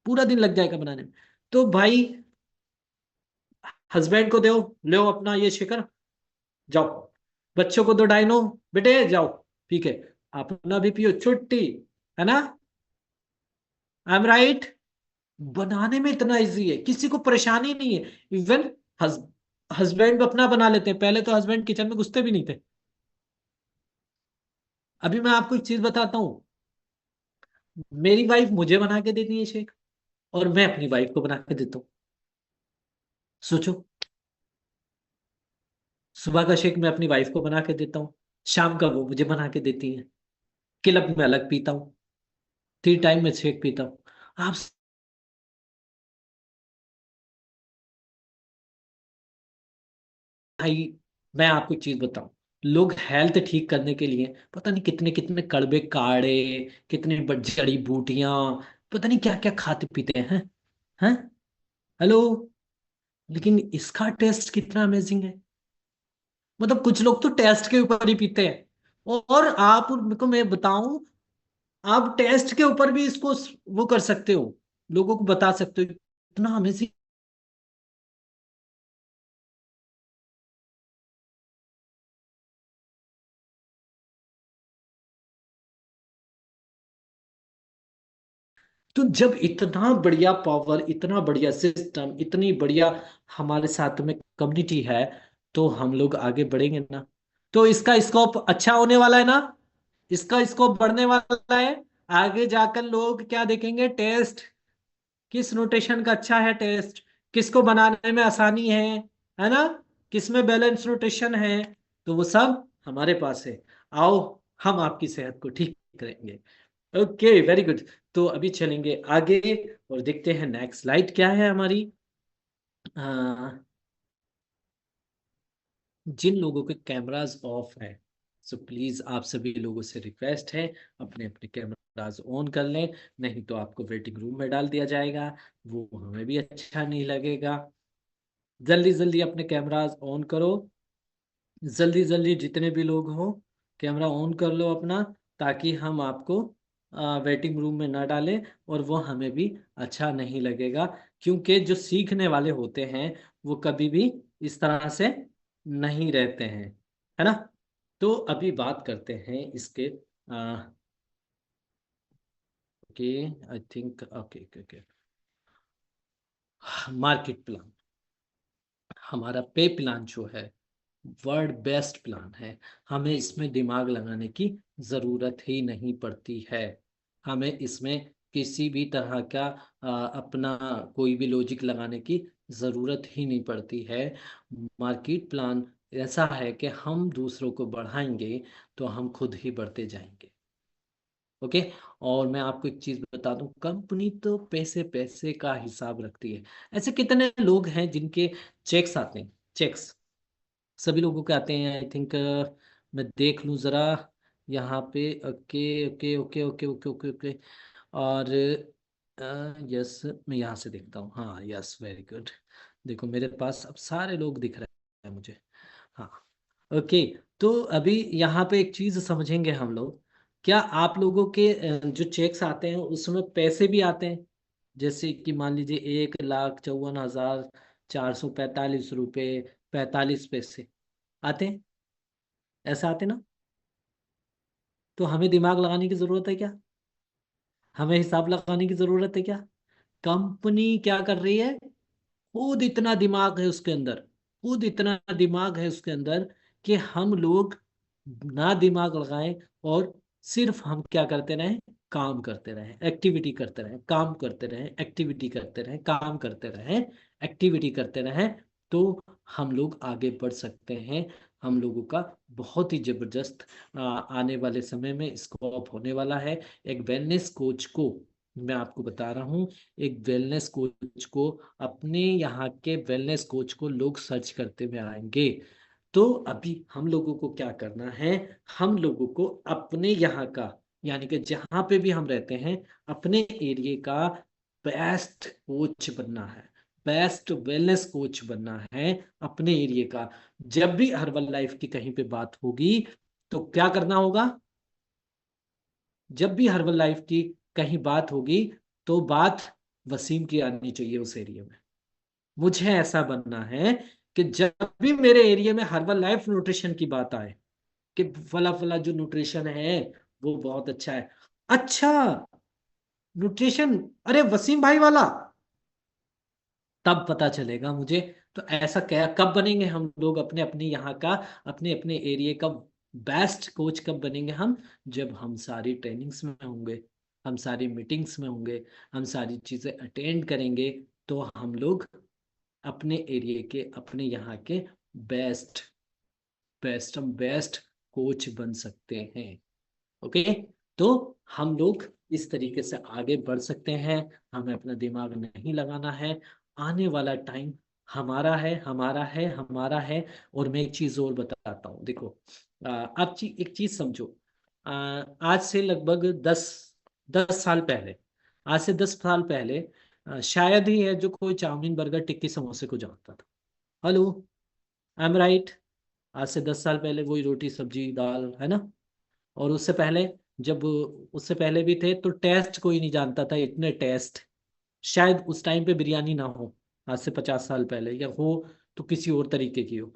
पूरा दिन लग जाएगा बनाने में। तो भाई, हस्बैंड को दो, लो अपना ये शिकर, जाओ। बच्चों को दो डाइनो, बेटे जाओ, ठीक है। अपना भी पियो छुट्टी, है ना? I am right. बनाने में इतना इजी है, किसी को परेशानी नहीं है। इवन हस्बैंड अपना बना लेते हैं, पहले तो हस्बैंड किचन में घुसते भी नहीं थे। अभी मैं आपको एक चीज बताता हूँ, मेरी वाइफ मुझे बना के देती है शेक, और मैं अपनी वाइफ को बना के देता हूँ। सोचो, सुबह का शेक मैं अपनी वाइफ को बना के देता हूँ, शाम का वो मुझे बना के देती है। क्लब में अलग पीता हूँ, 3 टाइम में शेक पीता हूँ। आप भाई, मैं आपको एक चीज बताऊं, लोग हेल्थ ठीक करने के लिए पता नहीं कितने कितने कड़वे काढ़े, कितने जड़ी बूटियां, पता नहीं क्या क्या खाते पीते हैं, हैं? हेलो। लेकिन इसका टेस्ट कितना अमेजिंग है। मतलब कुछ लोग तो टेस्ट के ऊपर ही पीते हैं, और आप को मैं बताऊं, आप टेस्ट के ऊपर भी इसको वो कर सकते हो, लोगों को बता सकते हो, इतना अमेजिंग। तो जब इतना बढ़िया पावर, इतना बढ़िया सिस्टम, इतनी बढ़िया हमारे साथ में कम्युनिटी है, तो हम लोग आगे बढ़ेंगे ना। तो इसका स्कोप अच्छा होने वाला है ना, इसका स्कोप बढ़ने वाला है। आगे जाकर लोग क्या देखेंगे? टेस्ट, किस रोटेशन का अच्छा है टेस्ट, किसको बनाने में आसानी है ना? किस में बैलेंस रोटेशन है, तो वो सब हमारे पास है। आओ, हम आपकी सेहत को ठीक करेंगे। Okay, very good. तो अभी चलेंगे आगे और देखते हैं नेक्स्ट स्लाइड क्या है हमारी। अ, जिन लोगों के कैमरास ऑफ है, सो प्लीज आप सभी लोगों से रिक्वेस्ट है, अपने अपने कैमरास ऑन कर लें, नहीं तो आपको वेटिंग रूम में डाल दिया जाएगा, वो हमें भी अच्छा नहीं लगेगा। जल्दी जल्दी अपने कैमरास ऑन करो, जल्दी जल्दी जितने भी लोग हो कैमरा ऑन कर लो अपना, ताकि हम आपको वेटिंग रूम में ना डालें, और वो हमें भी अच्छा नहीं लगेगा। क्योंकि जो सीखने वाले होते हैं वो कभी भी इस तरह से नहीं रहते हैं, है ना? तो अभी बात करते हैं इसके, okay, I think, okay okay, market plan. हमारा पे प्लान जो है वर्ल्ड बेस्ट प्लान है। हमें इसमें दिमाग लगाने की ज़रूरत ही नहीं पड़ती है। हमें इसमें किसी भी तरह का अपना कोई भी लॉजिक लगाने की ज़रूरत ही नहीं पड़ती है। मार्केट प्लान ऐसा है कि हम दूसरों को बढ़ाएंगे तो हम खुद ही बढ़ते जाएंगे। ओके। और मैं आपको एक चीज बता दूं, कंपनी तो पैसे पैसे का हिसाब रखती है। ऐसे कितने लोग हैं जिनके चेक्स आते हैं? चेक्स सभी लोगों के आते हैं, आई थिंक। मैं देख लूं जरा यहाँ पे। Okay okay okay okay okay okay okay. और यस, मैं यहाँ से देखता हूँ। हाँ, यस, वेरी गुड। देखो मेरे पास अब सारे लोग दिख रहे हैं मुझे। हाँ। ओके। तो अभी यहाँ पे एक चीज समझेंगे हम लोग। क्या आप लोगों के जो चेक्स आते हैं उसमें पैसे भी आते हैं? जैसे कि मान लीजिए 1,54,445 रुपये 45 पैसे आते हैं। ऐसा आते ना? तो हमें दिमाग लगाने की जरूरत है क्या? हमें हिसाब लगाने की जरूरत है क्या? कंपनी क्या कर रही है? खुद इतना दिमाग है उसके अंदर। खुद इतना दिमाग है उसके अंदर कि हम लोग ना दिमाग लगाएं, और सिर्फ हम क्या करते रहें? काम करते रहें, एक्टिविटी करते रहें, काम करते रहें, एक्टिविटी करते रहें, काम करते रहें, एक्टिविटी करते रहें। तो हम लोग आगे बढ़ सकते हैं। हम लोगों का बहुत ही जबरदस्त आने वाले समय में स्कोप होने वाला है। एक वेलनेस कोच को मैं आपको बता रहा हूँ, एक वेलनेस कोच को, अपने यहाँ के वेलनेस कोच को लोग सर्च करते हुए आएंगे। तो अभी हम लोगों को क्या करना है? हम लोगों को अपने यहाँ का, यानी कि जहाँ पे भी हम रहते हैं, अपने एरिया का बेस्ट कोच बनना है। बेस्ट वेलनेस कोच बनना है अपने एरिया का। जब भी हर्बल लाइफ की कहीं पे बात होगी तो क्या करना होगा? जब भी हर्बल लाइफ की कहीं बात होगी तो बात वसीम की आनी चाहिए उस एरिया में। मुझे ऐसा बनना है कि जब भी मेरे एरिया में हर्बल लाइफ न्यूट्रिशन की बात आए कि फला फला जो न्यूट्रिशन है वो बहुत अच्छा है। अच्छा, न्यूट्रिशन, अरे वसीम भाई वाला, तब पता चलेगा मुझे। तो ऐसा क्या, कब बनेंगे हम लोग अपने अपने यहाँ का, अपने अपने एरिया का बेस्ट कोच कब बनेंगे हम? जब हम सारी ट्रेनिंग्स में होंगे, हम सारी मीटिंग्स में होंगे, हम सारी चीज़ें अटेंड करेंगे। तो हम लोग अपने एरिया के, अपने यहाँ के बेस्ट बेस्ट हम बेस्ट कोच बन सकते हैं। ओके। तो हम लोग इस तरीके से आगे बढ़ सकते हैं। हमें अपना दिमाग नहीं लगाना है। आने वाला टाइम हमारा है, हमारा है, हमारा है। और मैं एक चीज और बताता हूँ, देखो। आप एक चीज समझो। आज से लगभग 10 10 साल पहले, आज से 10 साल पहले शायद ही है जो कोई चाउमीन, बर्गर, टिक्की, समोसे को जानता था। Hello, I am right? आज से 10 साल पहले वही रोटी सब्जी दाल, है ना? और उससे पहले, जब उससे पहले भी थे तो टेस्ट कोई नहीं जानता था, इतने टेस्ट। शायद उस टाइम पे बिरयानी ना हो, आज से 50 साल पहले, या हो तो किसी और तरीके की हो।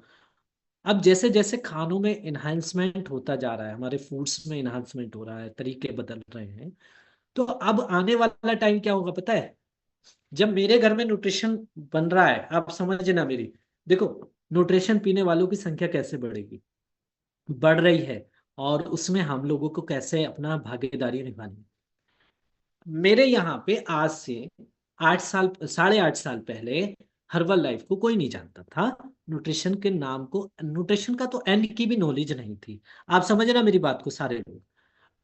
अब जैसे जैसे खानों में इन्हांसमेंट होता जा रहा है, हमारे फूड्स में इन्हांसमेंट हो रहा है, तरीके बदल रहे हैं। तो अब आने वाला टाइम क्या होगा पता है? जब मेरे घर में न्यूट्रिशन बन रहा है, आप समझना मेरी। देखो, न्यूट्रिशन पीने वालों की संख्या कैसे बढ़ेगी, बढ़ रही है। और उसमें हम लोगों को कैसे अपना भागीदारी निभानी है। मेरे यहाँ पे आज से 8 साल, 8.5 साल पहले हर्बल लाइफ को कोई नहीं जानता था। न्यूट्रिशन के नाम को, न्यूट्रिशन का तो एंड की भी नॉलेज नहीं थी। आप समझ ना मेरी बात को, सारे लोग।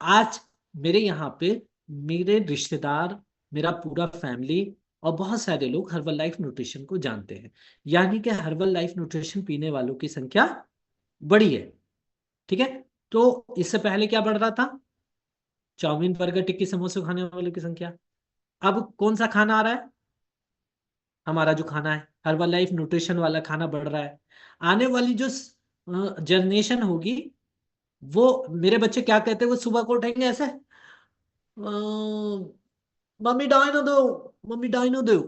आज मेरे यहाँ पे मेरे रिश्तेदार, मेरा पूरा फैमिली और बहुत सारे लोग हर्बल लाइफ न्यूट्रिशन को जानते हैं। यानी कि हर्बल लाइफ न्यूट्रिशन पीने वालों की संख्या बढ़ी है। ठीक है। तो इससे पहले क्या बढ़ रहा था? चाउमीन, बर्गर, टिक्की, समोसे खाने वालों की संख्या। अब कौन सा खाना आ रहा है? हमारा जो खाना है, हर्बल लाइफ न्यूट्रिशन वाला खाना बढ़ रहा है। आने वाली जो जनरेशन होगी, वो, मेरे बच्चे क्या कहते हैं, वो सुबह को उठेंगे ऐसे, मम्मी डाइनो दो, मम्मी डाइनो दो।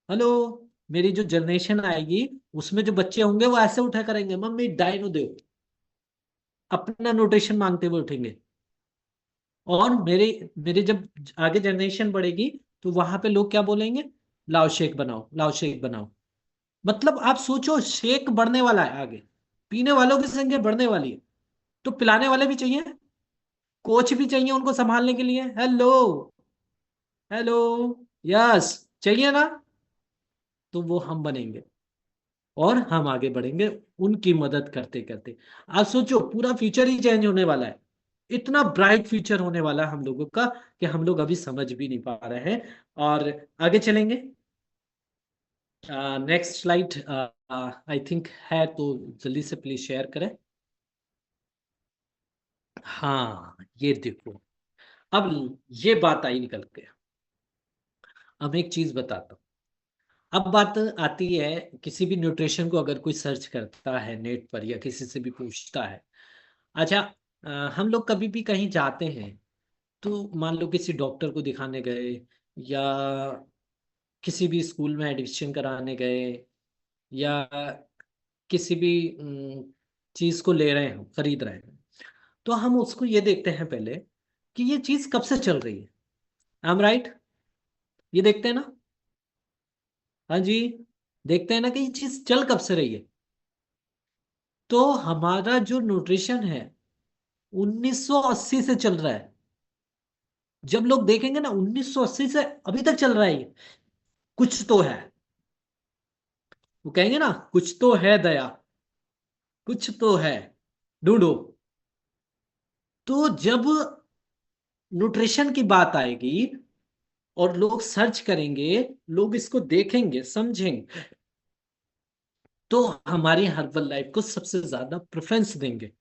हेलो। मेरी जो जनरेशन आएगी उसमें जो बच्चे होंगे वो ऐसे उठा करेंगे, मम्मी डाइनो दो। अपना न्यूट्रिशन मांगते हुए उठेंगे। और मेरे मेरे जब आगे जनरेशन बढ़ेगी तो वहां पे लोग क्या बोलेंगे? लाओ शेक बनाओ, लाओ शेक बनाओ। मतलब आप सोचो, शेक बढ़ने वाला है आगे, पीने वालों की संख्या बढ़ने वाली है। तो पिलाने वाले भी चाहिए, कोच भी चाहिए उनको संभालने के लिए। हेलो, हेलो, यस, चाहिए ना? तो वो हम बनेंगे और हम आगे बढ़ेंगे उनकी मदद करते करते। आप सोचो, पूरा फ्यूचर ही चेंज होने वाला है। इतना ब्राइट फ्यूचर होने वाला है हम लोगों का कि हम लोग अभी समझ भी नहीं पा रहे हैं। और आगे चलेंगे। नेक्स्ट स्लाइड आई थिंक है, तो जल्दी से प्लीज शेयर करें। हाँ, ये देखो, अब ये बात आई निकल के। अब एक चीज बताता हूँ। अब बात आती है, किसी भी न्यूट्रिशन को अगर कोई सर्च करता है नेट पर या किसी से भी पूछता है। अच्छा, हम लोग कभी भी कहीं जाते हैं, तो मान लो किसी डॉक्टर को दिखाने गए, या किसी भी स्कूल में एडमिशन कराने गए, या किसी भी चीज को ले रहे हैं, खरीद रहे हैं, तो हम उसको ये देखते हैं पहले कि ये चीज कब से चल रही है। आई एम राइट? ये देखते हैं ना? हाँ जी, देखते हैं ना कि ये चीज चल कब से रही है। तो हमारा जो न्यूट्रिशन है 1980 से चल रहा है। जब लोग देखेंगे ना 1980 से अभी तक चल रहा है ये, कुछ तो है। वो कहेंगे ना, कुछ तो है दया, कुछ तो है, ढूंढो। तो जब न्यूट्रिशन की बात आएगी और लोग सर्च करेंगे, लोग इसको देखेंगे, समझेंगे, तो हमारी हर्बल लाइफ को सबसे ज्यादा प्रेफरेंस देंगे,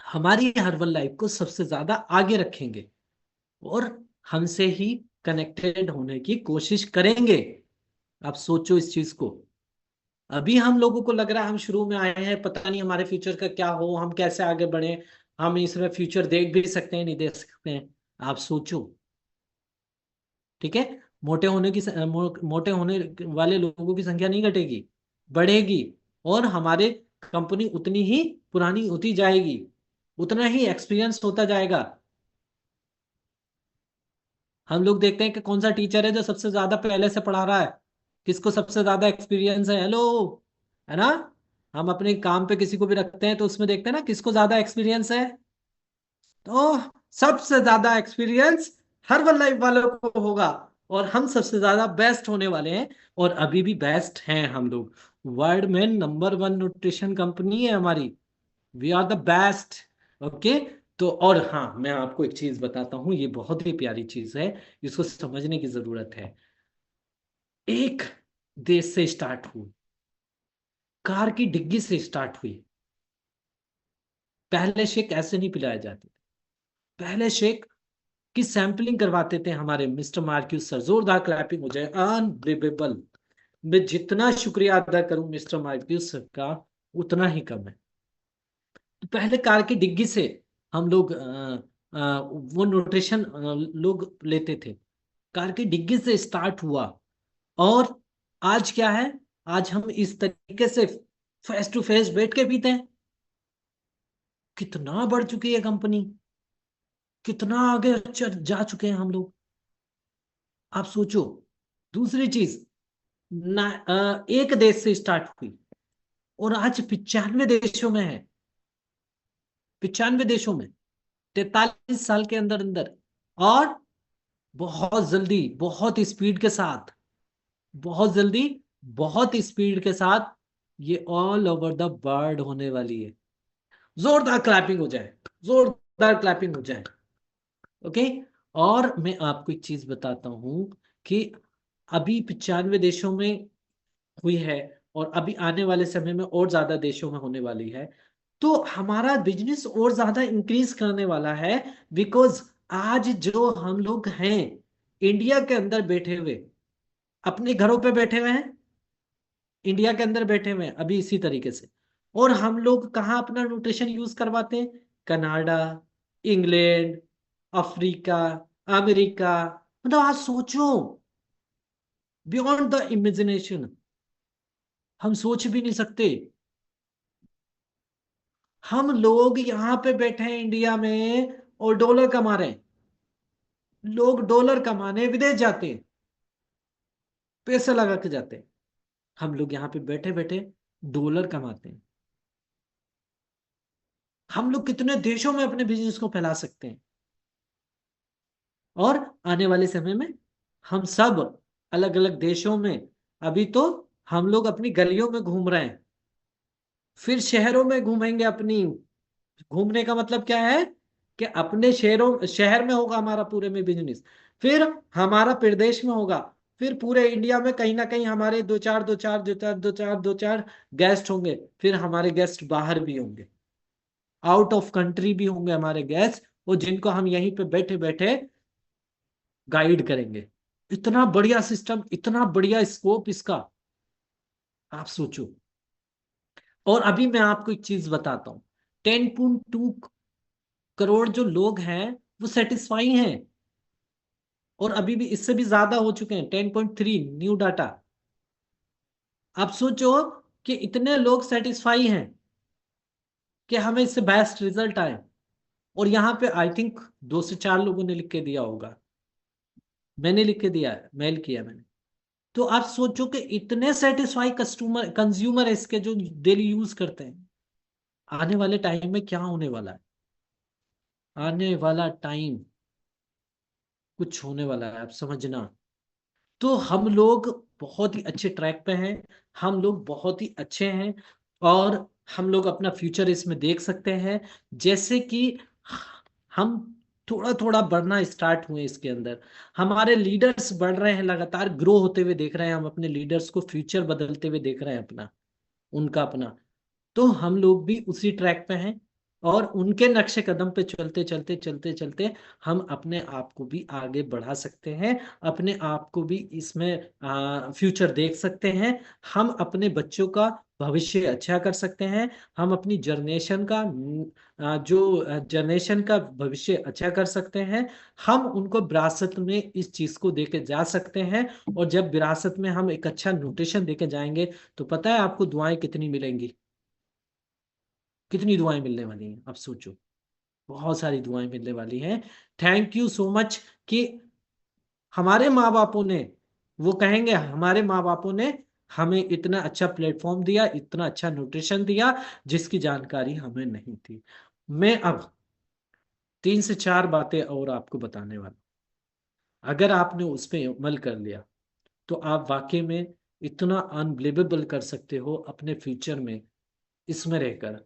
हमारी हर्बल लाइफ को सबसे ज्यादा आगे रखेंगे, और हमसे ही कनेक्टेड होने की कोशिश करेंगे। आप सोचो इस चीज को। अभी हम लोगों को लग रहा है हम शुरू में आए हैं, पता नहीं हमारे फ्यूचर का क्या हो, हम कैसे आगे बढ़े। हम इसमें फ्यूचर देख भी सकते हैं, नहीं देख सकते हैं। आप सोचो। ठीक है। मोटे होने की मोटे होने वाले लोगों की संख्या नहीं घटेगी, बढ़ेगी। और हमारे कंपनी उतनी ही पुरानी होती जाएगी, उतना ही एक्सपीरियंस होता जाएगा। हम लोग देखते हैं कि कौन सा टीचर है जो सबसे ज्यादा पहले से पढ़ा रहा है, किसको सबसे ज्यादा एक्सपीरियंस है। हेलो, है ना? हम अपने काम पे किसी को भी रखते हैं तो उसमें देखते हैं ना किसको ज्यादा एक्सपीरियंस है। तो सबसे ज्यादा एक्सपीरियंस हर्बल लाइफ वालों को होगा, और हम सबसे ज्यादा बेस्ट होने वाले हैं। और अभी भी बेस्ट हैं हम लोग। वर्ल्ड में नंबर वन न्यूट्रिशन कंपनी है हमारी। We are the best. Okay. तो और हाँ, मैं आपको एक चीज बताता हूँ, ये बहुत ही प्यारी चीज है, इसको समझने की जरूरत है। एक देश से स्टार्ट हुई, कार की डिग्गी से स्टार्ट हुई। पहले शेक ऐसे नहीं पिलाए जाते थे। पहले शेक की सैंपलिंग करवाते थे हमारे मिस्टर मार्क्यूस सर। जोरदार क्लैपिंग हो जाए, अनबिलीवेबल। मैं जितना शुक्रिया अदा करूं मिस्टर मार्क्यूस सर का, उतना ही कम है। तो पहले कार की डिग्गी से हम लोग वो न्यूट्रिशन लोग लेते थे। कार की डिग्गी से स्टार्ट हुआ। और आज क्या है? आज हम इस तरीके से फेस टू फेस बैठ के पीते हैं। कितना बढ़ चुकी है कंपनी, कितना आगे जा चुके हैं हम लोग। आप सोचो। दूसरी चीज, एक देश से स्टार्ट हुई और आज 95 देशों में है। 95 देशों में, 43 साल के अंदर अंदर। और बहुत जल्दी, बहुत स्पीड के साथ, बहुत जल्दी, बहुत स्पीड के साथ ये ऑल ओवर द वर्ल्ड होने वाली है। जोरदार क्लैपिंग हो जाए, जोरदार क्लैपिंग हो जाए। ओके। और मैं आपको एक चीज बताता हूं कि अभी 95 देशों में हुई है, और अभी आने वाले समय में और ज्यादा देशों में होने वाली है। तो हमारा बिजनेस और ज्यादा इंक्रीज करने वाला है। बिकॉज आज जो हम लोग हैं इंडिया के अंदर बैठे हुए, अपने घरों पे बैठे हुए हैं, इंडिया के अंदर बैठे हुए हैं अभी इसी तरीके से। और हम लोग कहाँ अपना न्यूट्रिशन यूज करवाते हैं? Canada, England, Africa, America. मतलब आज सोचो, बियॉन्ड द इमेजिनेशन। हम सोच भी नहीं सकते। हम लोग यहाँ पे बैठे हैं इंडिया में और डॉलर कमा रहे हैं। लोग डॉलर कमाने विदेश जाते हैं, पैसे लगा के जाते हैं। हम लोग यहाँ पे बैठे बैठे डॉलर कमाते हैं। हम लोग कितने देशों में अपने बिजनेस को फैला सकते हैं। और आने वाले समय में हम सब अलग अलग देशों में, अभी तो हम लोग अपनी गलियों में घूम रहे हैं, फिर शहरों में घूमेंगे अपनी घूमने का मतलब क्या है कि अपने शहर में होगा हमारा पूरे में बिजनेस, फिर हमारा प्रदेश में होगा, फिर पूरे इंडिया में कहीं ना कहीं हमारे दो चार गेस्ट होंगे, फिर हमारे गेस्ट बाहर भी होंगे, आउट ऑफ कंट्री भी होंगे हमारे गेस्ट, और जिनको हम यहीं पे बैठे बैठे गाइड करेंगे। इतना बढ़िया सिस्टम, इतना बढ़िया स्कोप इसका, आप सोचो। और अभी मैं आपको एक चीज बताता हूँ, 10.2 करोड़ जो लोग हैं वो सेटिस्फाई हैं, और अभी भी इससे भी ज्यादा हो चुके हैं, 10.3 न्यू डाटा। आप सोचो कि इतने लोग सेटिस्फाई हैं कि हमें इससे बेस्ट रिजल्ट आए, और यहाँ पे आई थिंक 2 से 4 लोगों ने लिख के दिया होगा, मैंने लिख के दिया है, मेल किया मैंने। तो आप सोचो कि इतने सेटिस्फाई कस्टमर कंज्यूमर है इसके, जो डेली यूज करते हैं। आने वाले टाइम में क्या होने वाला है, आने वाला टाइम कुछ होने वाला है, आप समझना। तो हम लोग बहुत ही अच्छे ट्रैक पे हैं, हम लोग बहुत ही अच्छे हैं, और हम लोग अपना फ्यूचर इसमें देख सकते हैं। जैसे कि हम थोड़ा थोड़ा बढ़ना स्टार्ट हुए इसके अंदर, हमारे लीडर्स बढ़ रहे हैं, लगातार ग्रो होते हुए देख रहे हैं, हम अपने लीडर्स को फ्यूचर बदलते हुए देख रहे हैं अपना, उनका अपना। तो हम लोग भी उसी ट्रैक पे हैं, और उनके नक्शे कदम पे चलते चलते चलते चलते हम अपने आप को भी आगे बढ़ा सकते हैं, अपने आप को भी इसमें फ्यूचर देख सकते हैं। हम अपने बच्चों का भविष्य अच्छा कर सकते हैं, हम अपनी जनरेशन का जो जनरेशन का भविष्य अच्छा कर सकते हैं। हम उनको विरासत में इस चीज को देके जा सकते हैं, और जब विरासत में हम एक अच्छा न्यूट्रिशन देके जाएंगे, तो पता है आपको दुआएं कितनी मिलेंगी, कितनी दुआएं मिलने वाली हैं, आप सोचो। बहुत सारी दुआएं मिलने वाली हैं। थैंक यू सो मच कि हमारे माँ बापों ने, वो कहेंगे हमारे माँ बापों ने हमें इतना अच्छा प्लेटफॉर्म दिया, इतना अच्छा न्यूट्रिशन दिया, जिसकी जानकारी हमें नहीं थी। मैं अब 3 से 4 बातें और आपको बताने वाला हूं। अगर आपने उस पर अमल कर लिया, तो आप वाकई में इतना अनबिलीवेबल कर सकते हो अपने फ्यूचर में, इसमें रहकर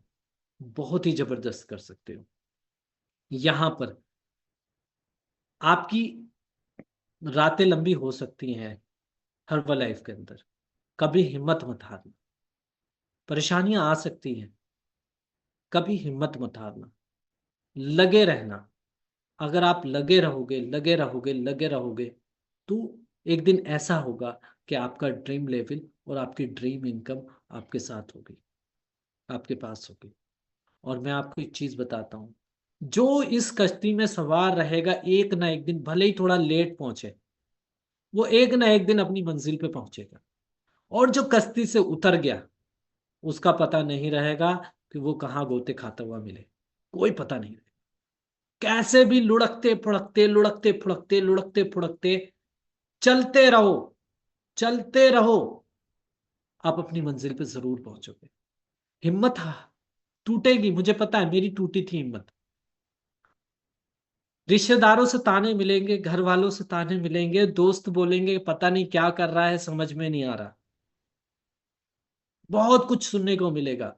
बहुत ही जबरदस्त कर सकते हो। यहां पर आपकी रातें लंबी हो सकती हैं हर्बल लाइफ के अंदर, कभी हिम्मत मत हारना। परेशानियां आ सकती हैं, कभी हिम्मत मत हारना, लगे रहना। अगर आप लगे रहोगे, लगे रहोगे, लगे रहोगे, तो एक दिन ऐसा होगा कि आपका ड्रीम लेवल और आपकी ड्रीम इनकम आपके साथ होगी, आपके पास होगी। और मैं आपको एक चीज बताता हूँ, जो इस कश्ती में सवार रहेगा, एक ना एक दिन भले ही थोड़ा लेट पहुंचे, वो एक ना एक दिन अपनी मंजिल पे पहुंचेगा। और जो कश्ती से उतर गया, उसका पता नहीं रहेगा कि वो कहाँ गोते खाता हुआ मिले, कोई पता नहीं रहेगा। कैसे भी लुढ़कते फुड़कते, लुढ़कते फुड़कते, लुढ़कते फुड़कते चलते रहो, चलते रहो, आप अपनी मंजिल पे जरूर पहुंचोगे। हिम्मत टूटेगी, मुझे पता है, मेरी टूटी थी हिम्मत। रिश्तेदारों से ताने मिलेंगे, घर वालों से ताने मिलेंगे, दोस्त बोलेंगे पता नहीं क्या कर रहा है, समझ में नहीं आ रहा, बहुत कुछ सुनने को मिलेगा।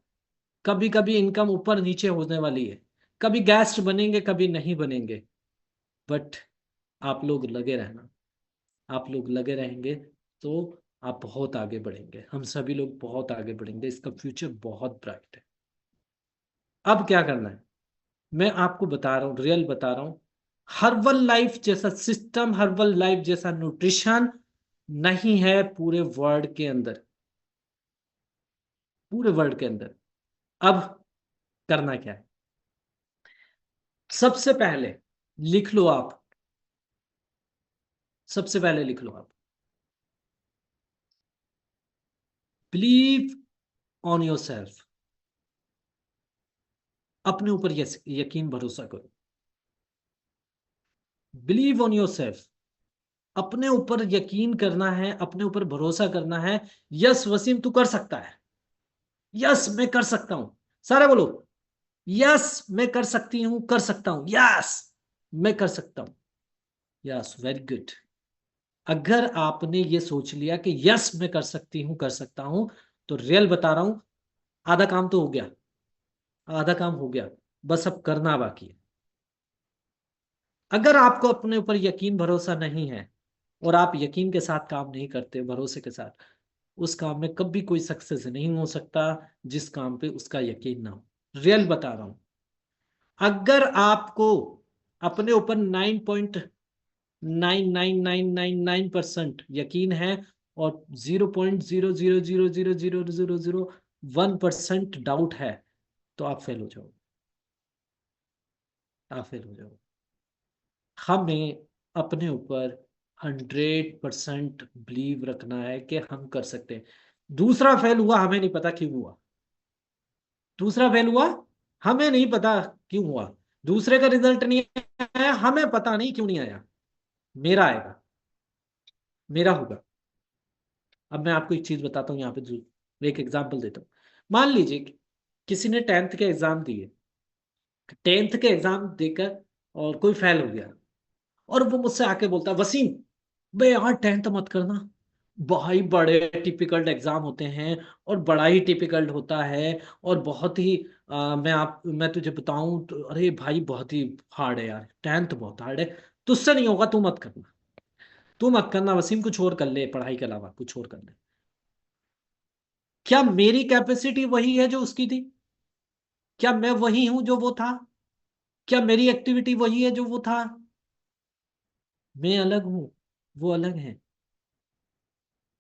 कभी कभी इनकम ऊपर नीचे होने वाली है, कभी गेस्ट बनेंगे, कभी नहीं बनेंगे, बट आप लोग लगे रहना, आप लोग लगे रहेंगे, तो आप बहुत आगे बढ़ेंगे, हम सभी लोग बहुत आगे बढ़ेंगे, इसका फ्यूचर बहुत ब्राइट है। अब क्या करना है, मैं आपको बता रहा हूँ, रियल बता रहा हूँ। हर्बल लाइफ जैसा सिस्टम, हर्बल लाइफ जैसा न्यूट्रिशन नहीं है पूरे वर्ल्ड के अंदर, पूरे वर्ल्ड के अंदर। अब करना क्या है, सबसे पहले लिख लो आप, सबसे पहले लिख लो आप, बिलीव ऑन योर सेल्फ। अपने ऊपर यकीन भरोसा करो, बिलीव ऑन योर सेल्फ। अपने ऊपर यकीन करना है, अपने ऊपर भरोसा करना है। यस वसीम, तू कर सकता है, यस मैं कर सकता हूं, सारे बोलो, यस मैं कर सकती हूं, कर सकता हूं, यस मैं कर सकता हूं, यस वेरी गुड। अगर आपने ये सोच लिया कि यस मैं कर सकती हूं, कर सकता हूं, तो रियल बता रहा हूं, आधा काम तो हो गया, आधा काम हो गया। बस अब करना बाकी है। अगर आपको अपने ऊपर यकीन भरोसा नहीं है और आप यकीन के साथ काम नहीं करते, भरोसे के साथ, उस काम में कभी कोई सक्सेस नहीं हो सकता जिस काम पे उसका यकीन ना हो। रियल बता रहा हूं। अगर आपको अपने ऊपर 9.99999% यकीन है और 0.000000001% डाउट है, तो आप फेल हो जाओ। आप फेल हो जाओ। हमें अपने ऊपर 100% बिलीव रखना है कि हम कर सकते हैं। दूसरा फेल हुआ, हमें नहीं पता क्यों हुआ। दूसरा फेल हुआ, हमें नहीं पता क्यों हुआ। दूसरे का रिजल्ट नहीं आया, हमें पता नहीं क्यों नहीं आया। मेरा आएगा, मेरा होगा। अब मैं आपको एक चीज बताता हूँ यहाँ पे, जो एक एग्जांपल देता हूँ। मान लीजिए कि किसी ने 10th के एग्जाम दिए, 10th के एग्जाम देकर और कोई फेल हो गया, और वो मुझसे आके बोलता है, वसीम बे यार 10th मत करना भाई, बड़े टिपिकल्ट एग्जाम होते हैं और बड़ा ही टिपिकल्ट होता है, और बहुत ही मैं तुझे बताऊं तो, अरे भाई बहुत ही हार्ड है यार, 10th बहुत हार्ड है, तुझसे नहीं होगा, तू मत करना। तू मत करना वसीम, कुछ और कर ले, पढ़ाई के अलावा कुछ और कर ले। क्या मेरी कैपेसिटी वही है जो उसकी थी? क्या मैं वही हूं जो वो था? क्या मेरी एक्टिविटी वही है जो वो था? मैं अलग हूं, वो अलग है।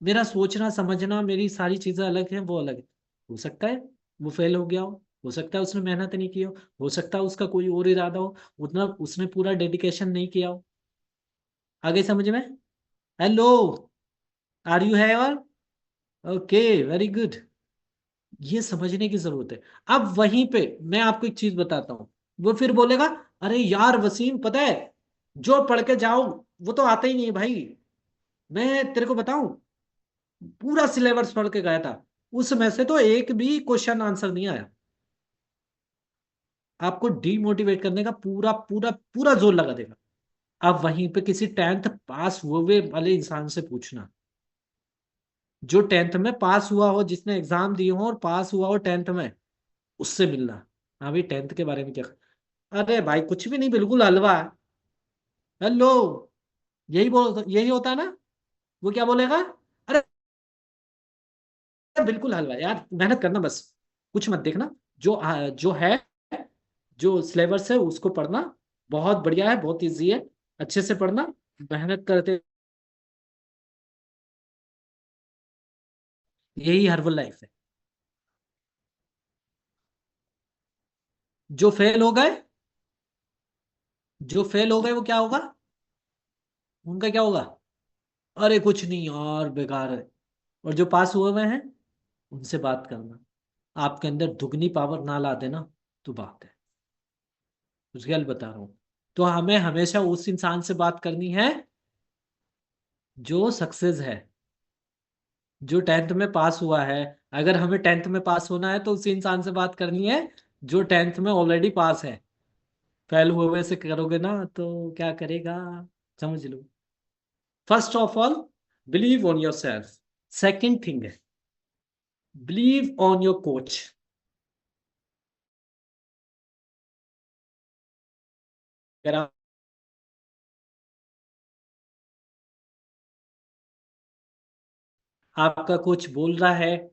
मेरा सोचना समझना, मेरी सारी चीजें अलग हैं, वो अलग है। हो सकता है वो फेल हो गया हो सकता है उसने मेहनत नहीं की हो सकता है उसका कोई और इरादा हो, उतना उसने पूरा डेडिकेशन नहीं किया हो। आगे समझ में? हेलो, आर यू है? Okay, very good. ये समझने की जरूरत है। अब वहीं पे मैं आपको एक चीज बताता हूँ। वो फिर बोलेगा, अरे यार वसीम पता है, जो पढ़ के जाओ वो तो आता ही नहीं है भाई। मैं तेरे को बताऊं, पूरा सिलेबस पढ़ के गया था, उसमें से तो एक भी क्वेश्चन आंसर नहीं आया। आपको डीमोटिवेट करने का पूरा पूरा पूरा जोर लगा देगा। अब वहीं पे किसी 10th पास हुए वाले इंसान से पूछना, जो 10th में पास हुआ हो, जिसने एग्जाम दिए हो और पास हुआ हो 10th में, उससे मिलना। हाँ भाई 10th के बारे में क्या? अरे भाई कुछ भी नहीं, बिल्कुल हलवा है। हेलो, यही होता है ना। वो क्या बोलेगा? अरे बिल्कुल हलवा है यार, मेहनत करना बस, कुछ मत देखना, जो है, जो सिलेबस है उसको पढ़ना, बहुत बढ़िया है, बहुत इजी है, अच्छे से पढ़ना, मेहनत करते। यही हर्बल लाइफ है। जो फेल हो गए, जो फेल हो गए वो क्या होगा? उनका क्या होगा? अरे कुछ नहीं यार, बेकार है। और जो पास हुए हुए हैं, उनसे बात करना। आपके अंदर दुगनी पावर ना ला देना तो बात है। रियल बता रहा हूं। तो हमें हमेशा उस इंसान से बात करनी है जो सक्सेस है, जो 10th में पास हुआ है। अगर हमें 10th में पास होना है तो उसी इंसान से बात करनी है जो 10th में ऑलरेडी पास है। फेल हुए हुए से करोगे ना तो क्या करेगा, समझ लो। First of all, believe on yourself. Second thing है, बिलीव ऑन योर कोच। अगर आपका कोच बोल रहा है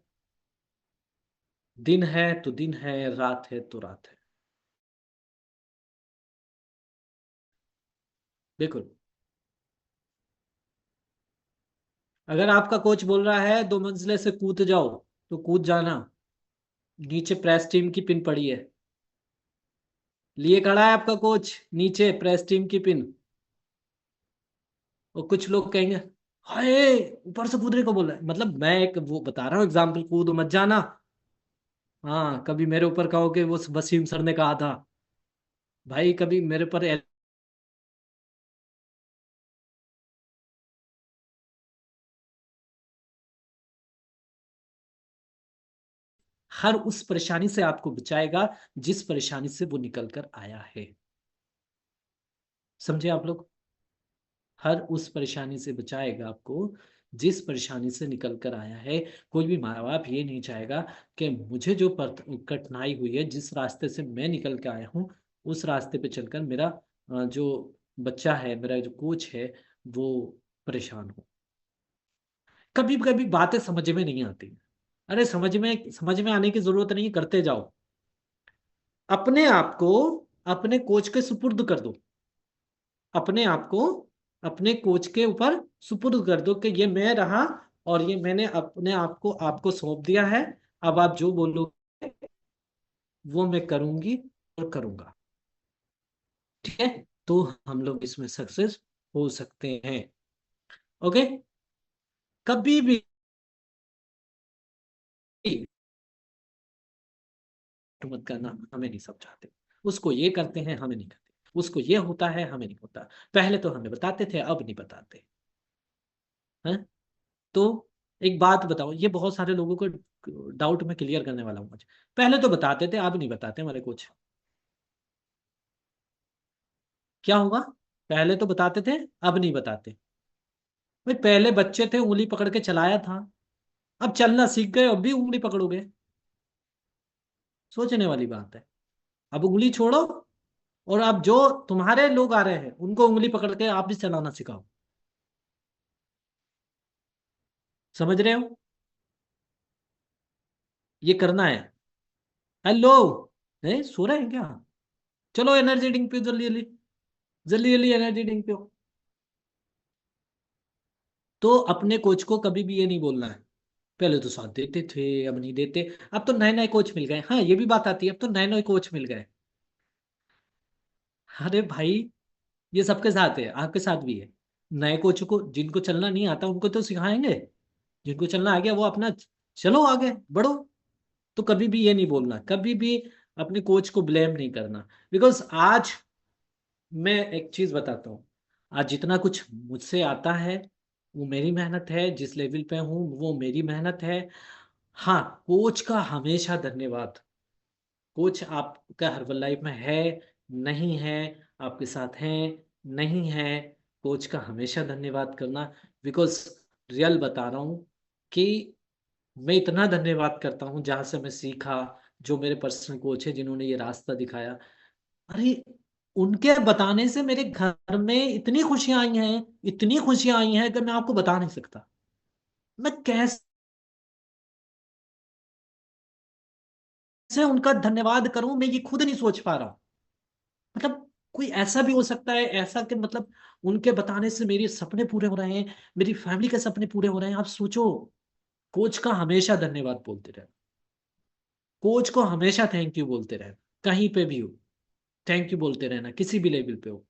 दिन है तो दिन है, रात है तो रात है। बिल्कुल। अगर आपका कोच बोल रहा है 2 मंजिले से कूद जाओ, तो कूद जाना। नीचे प्रेस टीम की पिन पड़ी है, लिए खड़ा है आपका कोच, नीचे प्रेस टीम की पिन। और कुछ लोग कहेंगे, हाय ऊपर से कूदने को बोला है, मतलब मैं एक वो बता रहा हूँ एग्जाम्पल, कूद मत जाना। हाँ, कभी मेरे ऊपर कहो कि वो वसीम सर ने कहा था, भाई कभी मेरे पर हर उस परेशानी से आपको बचाएगा जिस परेशानी से वो निकल कर आया है। समझे आप लोग? हर उस परेशानी से बचाएगा आपको जिस परेशानी से निकल कर आया है, कोई भी माँ बाप ये नहीं चाहेगा कि मुझे जो कठिनाई हुई है, जिस रास्ते से मैं निकल के आया हूँ, उस रास्ते पे चलकर मेरा जो बच्चा है, मेरा जो कोच है, वो परेशान हो। कभी कभी बातें समझ में नहीं आती। अरे समझ में आने की जरूरत नहीं है, करते जाओ। अपने आप को अपने कोच के सुपुर्द कर दो। अपने आप को अपने कोच के ऊपर सुपुर्द कर दो कि ये मैं रहा, और ये मैंने अपने आप को आपको सौंप दिया है। अब आप जो बोलोगे वो मैं करूंगी और करूंगा। ठीक है। तो हम लोग इसमें सक्सेस हो सकते हैं। ओके। कभी भी मत करना, हमें नहीं समझाते। उसको ये करते हैं, हमें नहीं करते। उसको ये होता है, हमें नहीं होता। पहले तो हमें बताते थे, अब नहीं बताते हैं। तो एक बात बताओ, ये बहुत सारे लोगों को डाउट में क्लियर करने वाला हूँ आज। पहले तो बताते थे, अब नहीं बताते हमारे कुछ। क्या होगा? पहले तो बताते थे, अब नहीं बताते। भाई पहले बच्चे थे, उंगली पकड़ के चलाया था। अब चलना सीख गए, अब भी उंगली पकड़ोगे? सोचने वाली बात है। अब उंगली छोड़ो, और अब जो तुम्हारे लोग आ रहे हैं उनको उंगली पकड़ के आप भी चलाना सिखाओ। समझ रहे हो? ये करना है। हेलो। सो रहे हैं क्या? चलो एनर्जी ड्रिंक पियो, जल्दी जल्दी। जल्दी जल्दी एनर्जी ड्रिंक पियो। तो अपने कोच को कभी भी ये नहीं बोलना है, पहले तो साथ देते थे, अब नहीं देते। अब तो नए नए कोच मिल गए। हाँ, ये भी बात आती है, अब तो नए नए कोच मिल गए। अरे भाई, ये सबके साथ है, आपके साथ भी है। नए कोच को, जिनको चलना नहीं आता उनको तो सिखाएंगे। जिनको चलना आ गया वो अपना चलो आगे बढ़ो। तो कभी भी ये नहीं बोलना, कभी भी अपने कोच को ब्लेम नहीं करना। बिकॉज आज मैं एक चीज बताता हूँ, आज जितना कुछ मुझसे आता है वो मेरी मेहनत है, जिस लेवल पे हूँ वो मेरी मेहनत है। हाँ, कोच का हमेशा धन्यवाद। कोच आपका हर्बल लाइफ में है, नहीं है, आपके साथ है, नहीं है, कोच का हमेशा धन्यवाद करना। बिकॉज रियल बता रहा हूँ कि मैं इतना धन्यवाद करता हूँ जहाँ से मैं सीखा। जो मेरे पर्सनल कोच है जिन्होंने ये रास्ता दिखाया, अरे उनके बताने से मेरे घर में इतनी खुशियां आई हैं, इतनी खुशियां आई हैं कि मैं आपको बता नहीं सकता। मैं कैसे उनका धन्यवाद करूं, मैं ये खुद नहीं सोच पा रहा। मतलब कोई ऐसा भी हो सकता है, ऐसा कि मतलब उनके बताने से मेरे सपने पूरे हो रहे हैं, मेरी फैमिली के सपने पूरे हो रहे हैं। आप सोचो। कोच का हमेशा धन्यवाद बोलते रहे। कोच को हमेशा थैंक यू बोलते रहे। कहीं पे भी हो, थैंक यू बोलते रहना, किसी भी लेवल पे हो।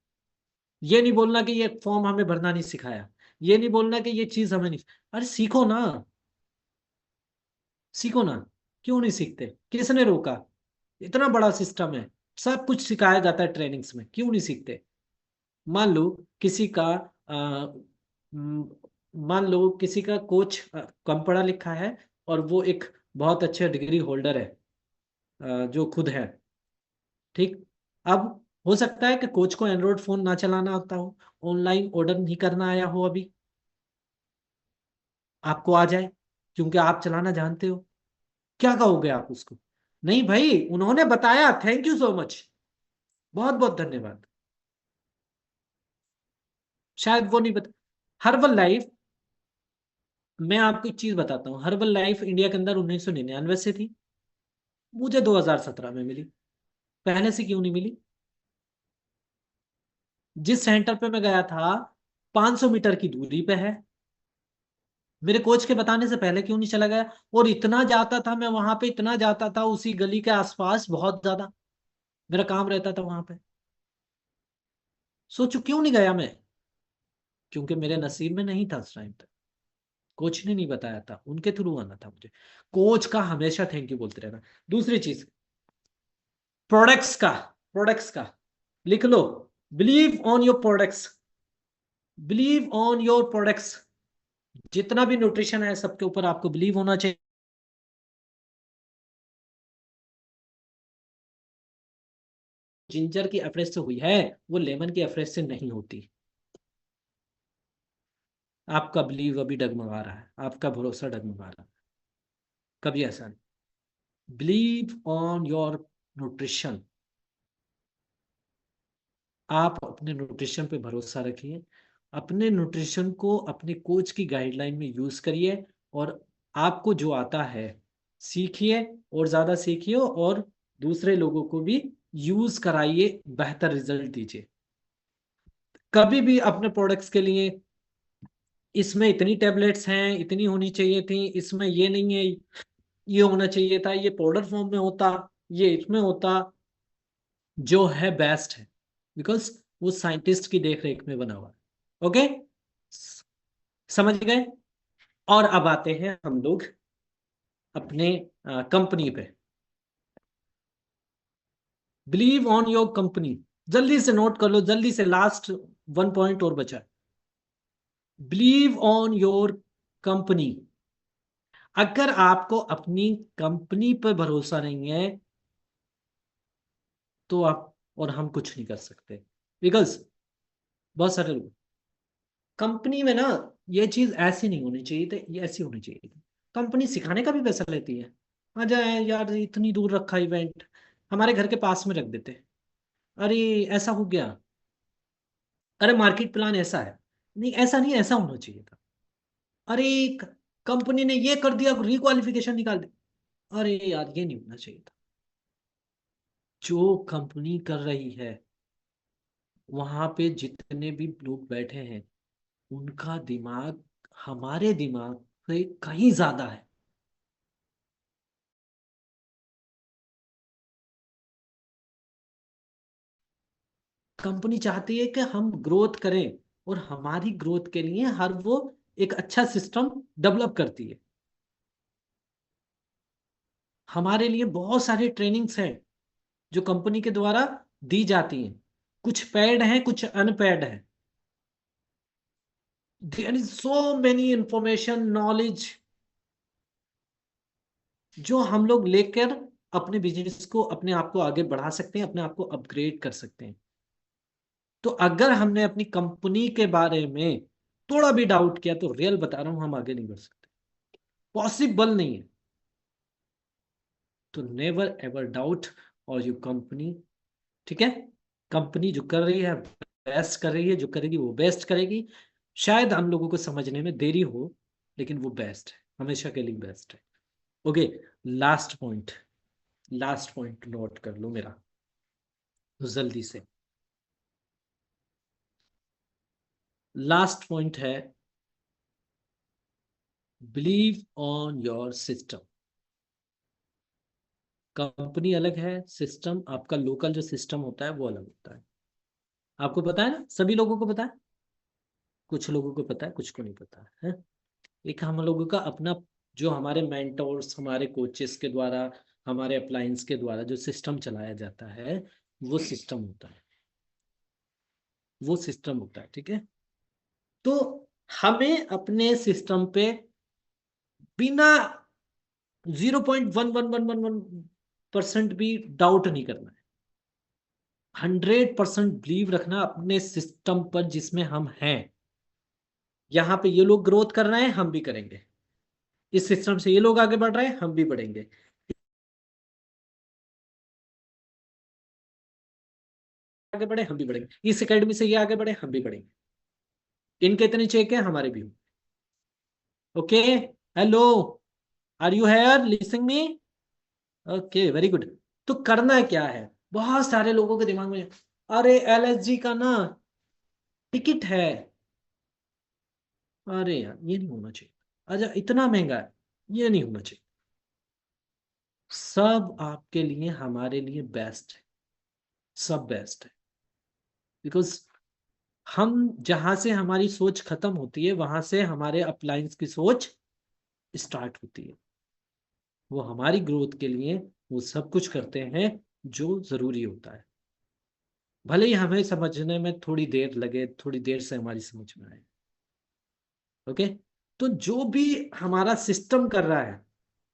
ये नहीं बोलना कि ये फॉर्म हमें भरना नहीं सिखाया। ये नहीं बोलना कि ये चीज हमें नहीं। अरे सीखो ना। सीखो ना। क्यों नहीं सीखते? किसने रोका? इतना बड़ा सिस्टम है, सब कुछ सिखाया जाता है ट्रेनिंग्स में, क्यों नहीं सीखते? मान लो किसी का म, मान लो किसी का कोच कम पढ़ा लिखा है, और वो एक बहुत अच्छे डिग्री होल्डर है, जो खुद है। ठीक। अब हो सकता है कि कोच को एंड्रॉयड फोन ना चलाना आता हो, ऑनलाइन ऑर्डर नहीं करना आया हो अभी, आपको आ जाए क्योंकि आप चलाना जानते हो। क्या कहोगे आप उसको? नहीं भाई, उन्होंने बताया, थैंक यू सो मच, बहुत बहुत धन्यवाद। शायद वो नहीं बता। हर्बल लाइफ, मैं आपको एक चीज बताता हूँ, हर्बल लाइफ इंडिया के अंदर 1999 से थी, मुझे 2017 में मिली। पहले से क्यों नहीं मिली? जिस सेंटर पे मैं गया था 500 मीटर की दूरी पे है। मेरे कोच के बताने से पहले क्यों नहीं चला गया? और इतना जाता था मैं वहां पे, इतना जाता था उसी गली के आसपास, बहुत ज्यादा मेरा काम रहता था वहां पे। सोचो क्यों नहीं गया मैं? क्योंकि मेरे नसीब में नहीं था उस टाइम तक। कोच ने नहीं बताया था, उनके थ्रू आना था मुझे। कोच का हमेशा थैंक यू बोलते रहना। दूसरी चीज, प्रोडक्ट्स का, प्रोडक्ट्स का लिख लो। Believe on your products. Believe on your products. जितना भी न्यूट्रिशन है सबके ऊपर आपको बिलीव होना चाहिए। जिंजर की एफरेज से हुई है, वो लेमन की एफरेज से नहीं होती। आपका बिलीव अभी डगमगा रहा है, आपका भरोसा डगमगा रहा है। कभी ऐसा नहीं। Believe on your nutrition. आप अपने न्यूट्रिशन पे भरोसा रखिए, अपने न्यूट्रिशन को अपने कोच की गाइडलाइन में यूज करिए, और आपको जो आता है सीखिए, और ज्यादा सीखिए, और दूसरे लोगों को भी यूज कराइए, बेहतर रिजल्ट दीजिए। कभी भी अपने प्रोडक्ट्स के लिए इसमें इतनी टेबलेट्स हैं, इतनी होनी चाहिए थी, इसमें ये नहीं है, ये होना चाहिए था, ये पाउडर फॉर्म में होता, ये इसमें होता, जो है बेस्ट है, बिकॉज वो साइंटिस्ट की देख रेख में बना हुआ है। ओके, समझ गए। और अब आते हैं हम लोग अपने कंपनी पे। Believe on your company. जल्दी से नोट कर लो, जल्दी से, लास्ट 1 पॉइंट और बचा है। Believe on your company. अगर आपको अपनी कंपनी पर भरोसा नहीं है, तो आप और हम कुछ नहीं कर सकते, बिकॉज बहुत सारे लोग, कंपनी में ना, ये चीज ऐसी नहीं होनी चाहिए थी, ये ऐसी होनी चाहिए थी। कंपनी सिखाने का भी पैसा लेती है। आ जाए यार, इतनी दूर रखा इवेंट, हमारे घर के पास में रख देते। अरे ऐसा हो गया, अरे मार्केट प्लान ऐसा है, नहीं ऐसा नहीं, ऐसा होना चाहिए था। अरे कंपनी ने ये कर दिया, रिक्वालिफिकेशन निकाल दी। अरे यार, ये नहीं होना चाहिए था। जो कंपनी कर रही है, वहां पे जितने भी लोग बैठे हैं, उनका दिमाग हमारे दिमाग से कहीं ज्यादा है। कंपनी चाहती है कि हम ग्रोथ करें, और हमारी ग्रोथ के लिए हर वो एक अच्छा सिस्टम डेवलप करती है। हमारे लिए बहुत सारे ट्रेनिंग्स हैं जो कंपनी के द्वारा दी जाती हैं। कुछ पेड हैं, कुछ अनपेड हैं। There is so many information, knowledge, जो हम लोग लेकर अपने बिजनेस को, अपने आप को आगे बढ़ा सकते हैं, अपने आप को अपग्रेड कर सकते हैं। तो अगर हमने अपनी कंपनी के बारे में थोड़ा भी डाउट किया, तो रियल बता रहा हूं, हम आगे नहीं बढ़ सकते, पॉसिबल नहीं है। तो नेवर एवर डाउट और यू कंपनी। ठीक है, कंपनी जो कर रही है बेस्ट कर रही है, जो करेगी वो बेस्ट करेगी। शायद हम लोगों को समझने में देरी हो, लेकिन वो बेस्ट है, हमेशा के लिए बेस्ट है। Okay, last point, last point note कर लो मेरा, तो जल्दी से। लास्ट पॉइंट है, believe on your system. Company अलग है, सिस्टम, आपका लोकल जो सिस्टम होता है वो अलग होता है। आपको पता है ना, सभी लोगों को पता है, कुछ लोगों को पता है, कुछ को नहीं पता है। एक हम लोगों का अपना, जो हमारे मेंटोर्स, हमारे कोचेस के द्वारा, हमारे अप्लायंस के द्वारा जो सिस्टम चलाया जाता है, वो सिस्टम होता है, वो सिस्टम होता है। ठीक है, तो हमें अपने सिस्टम पे बिना 0.1111% भी डाउट नहीं करना है। 100% बिलीव रखना अपने सिस्टम पर जिसमें हम हैं। यहाँ पे ये लोग ग्रोथ कर रहे हैं, हम भी करेंगे। इस सिस्टम से ये लोग आगे बढ़ रहे हैं, हम भी बढ़ेंगे। आगे बढ़े, हम भी बढ़ेंगे। इस एकेडमी से ये आगे बढ़े, हम भी बढ़ेंगे। इनके इतने चेक है, हमारे भी। Okay, hello, are you here listening me? Okay, very good. तो करना क्या है, बहुत सारे लोगों के दिमाग में, अरे एलएसजी का ना टिकट है, अरे यार ये नहीं होना चाहिए, अच्छा इतना महंगा है, ये नहीं होना चाहिए। सब आपके लिए, हमारे लिए बेस्ट है, सब बेस्ट है। बिकॉज हम, जहां से हमारी सोच खत्म होती है, वहां से हमारे अपलायंस की सोच स्टार्ट होती है। वो हमारी ग्रोथ के लिए वो सब कुछ करते हैं जो जरूरी होता है, भले ही हमें समझने में थोड़ी देर लगे, थोड़ी देर से हमारी समझ में आए। ओके, तो जो भी हमारा सिस्टम कर रहा है,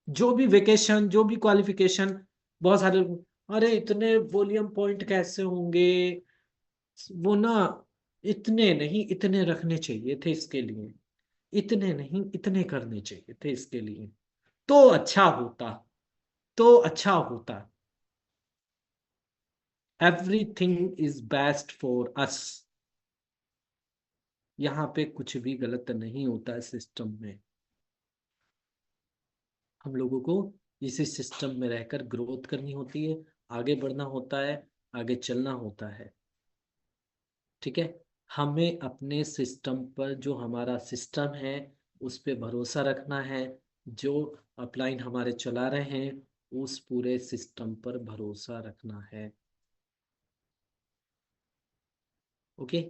जो भी वेकेशन, जो भी क्वालिफिकेशन, बहुत सारे लोग, अरे इतने वॉल्यूम पॉइंट कैसे होंगे, वो ना, इतने नहीं, इतने रखने चाहिए थे इसके लिए। इतने नहीं, इतने करने चाहिए थे इसके लिए, तो अच्छा होता, तो अच्छा होता। Everything is best for us. यहाँ पे कुछ भी गलत नहीं होता है सिस्टम में। हम लोगों को इसी सिस्टम में रहकर ग्रोथ करनी होती है, आगे बढ़ना होता है, आगे चलना होता है। ठीक है। हमें अपने सिस्टम पर, जो हमारा सिस्टम है, उस पे भरोसा रखना है। जो अपलाइन हमारे चला रहे हैं, उस पूरे सिस्टम पर भरोसा रखना है। ओके।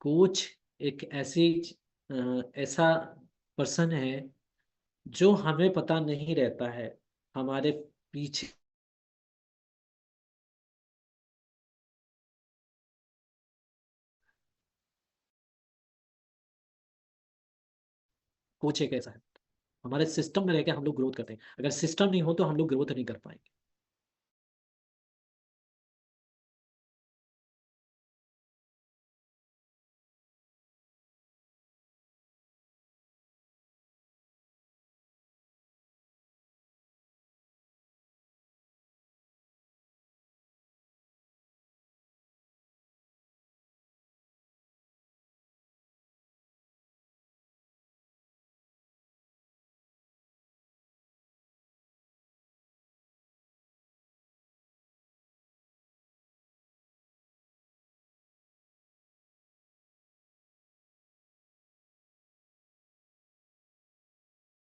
कोच एक ऐसा पर्सन है जो हमें पता नहीं रहता है, हमारे पीछे। कोच एक ऐसा है, हमारे सिस्टम में रहकर हम लोग ग्रोथ करते हैं। अगर सिस्टम नहीं हो तो हम लोग ग्रोथ नहीं कर पाएंगे।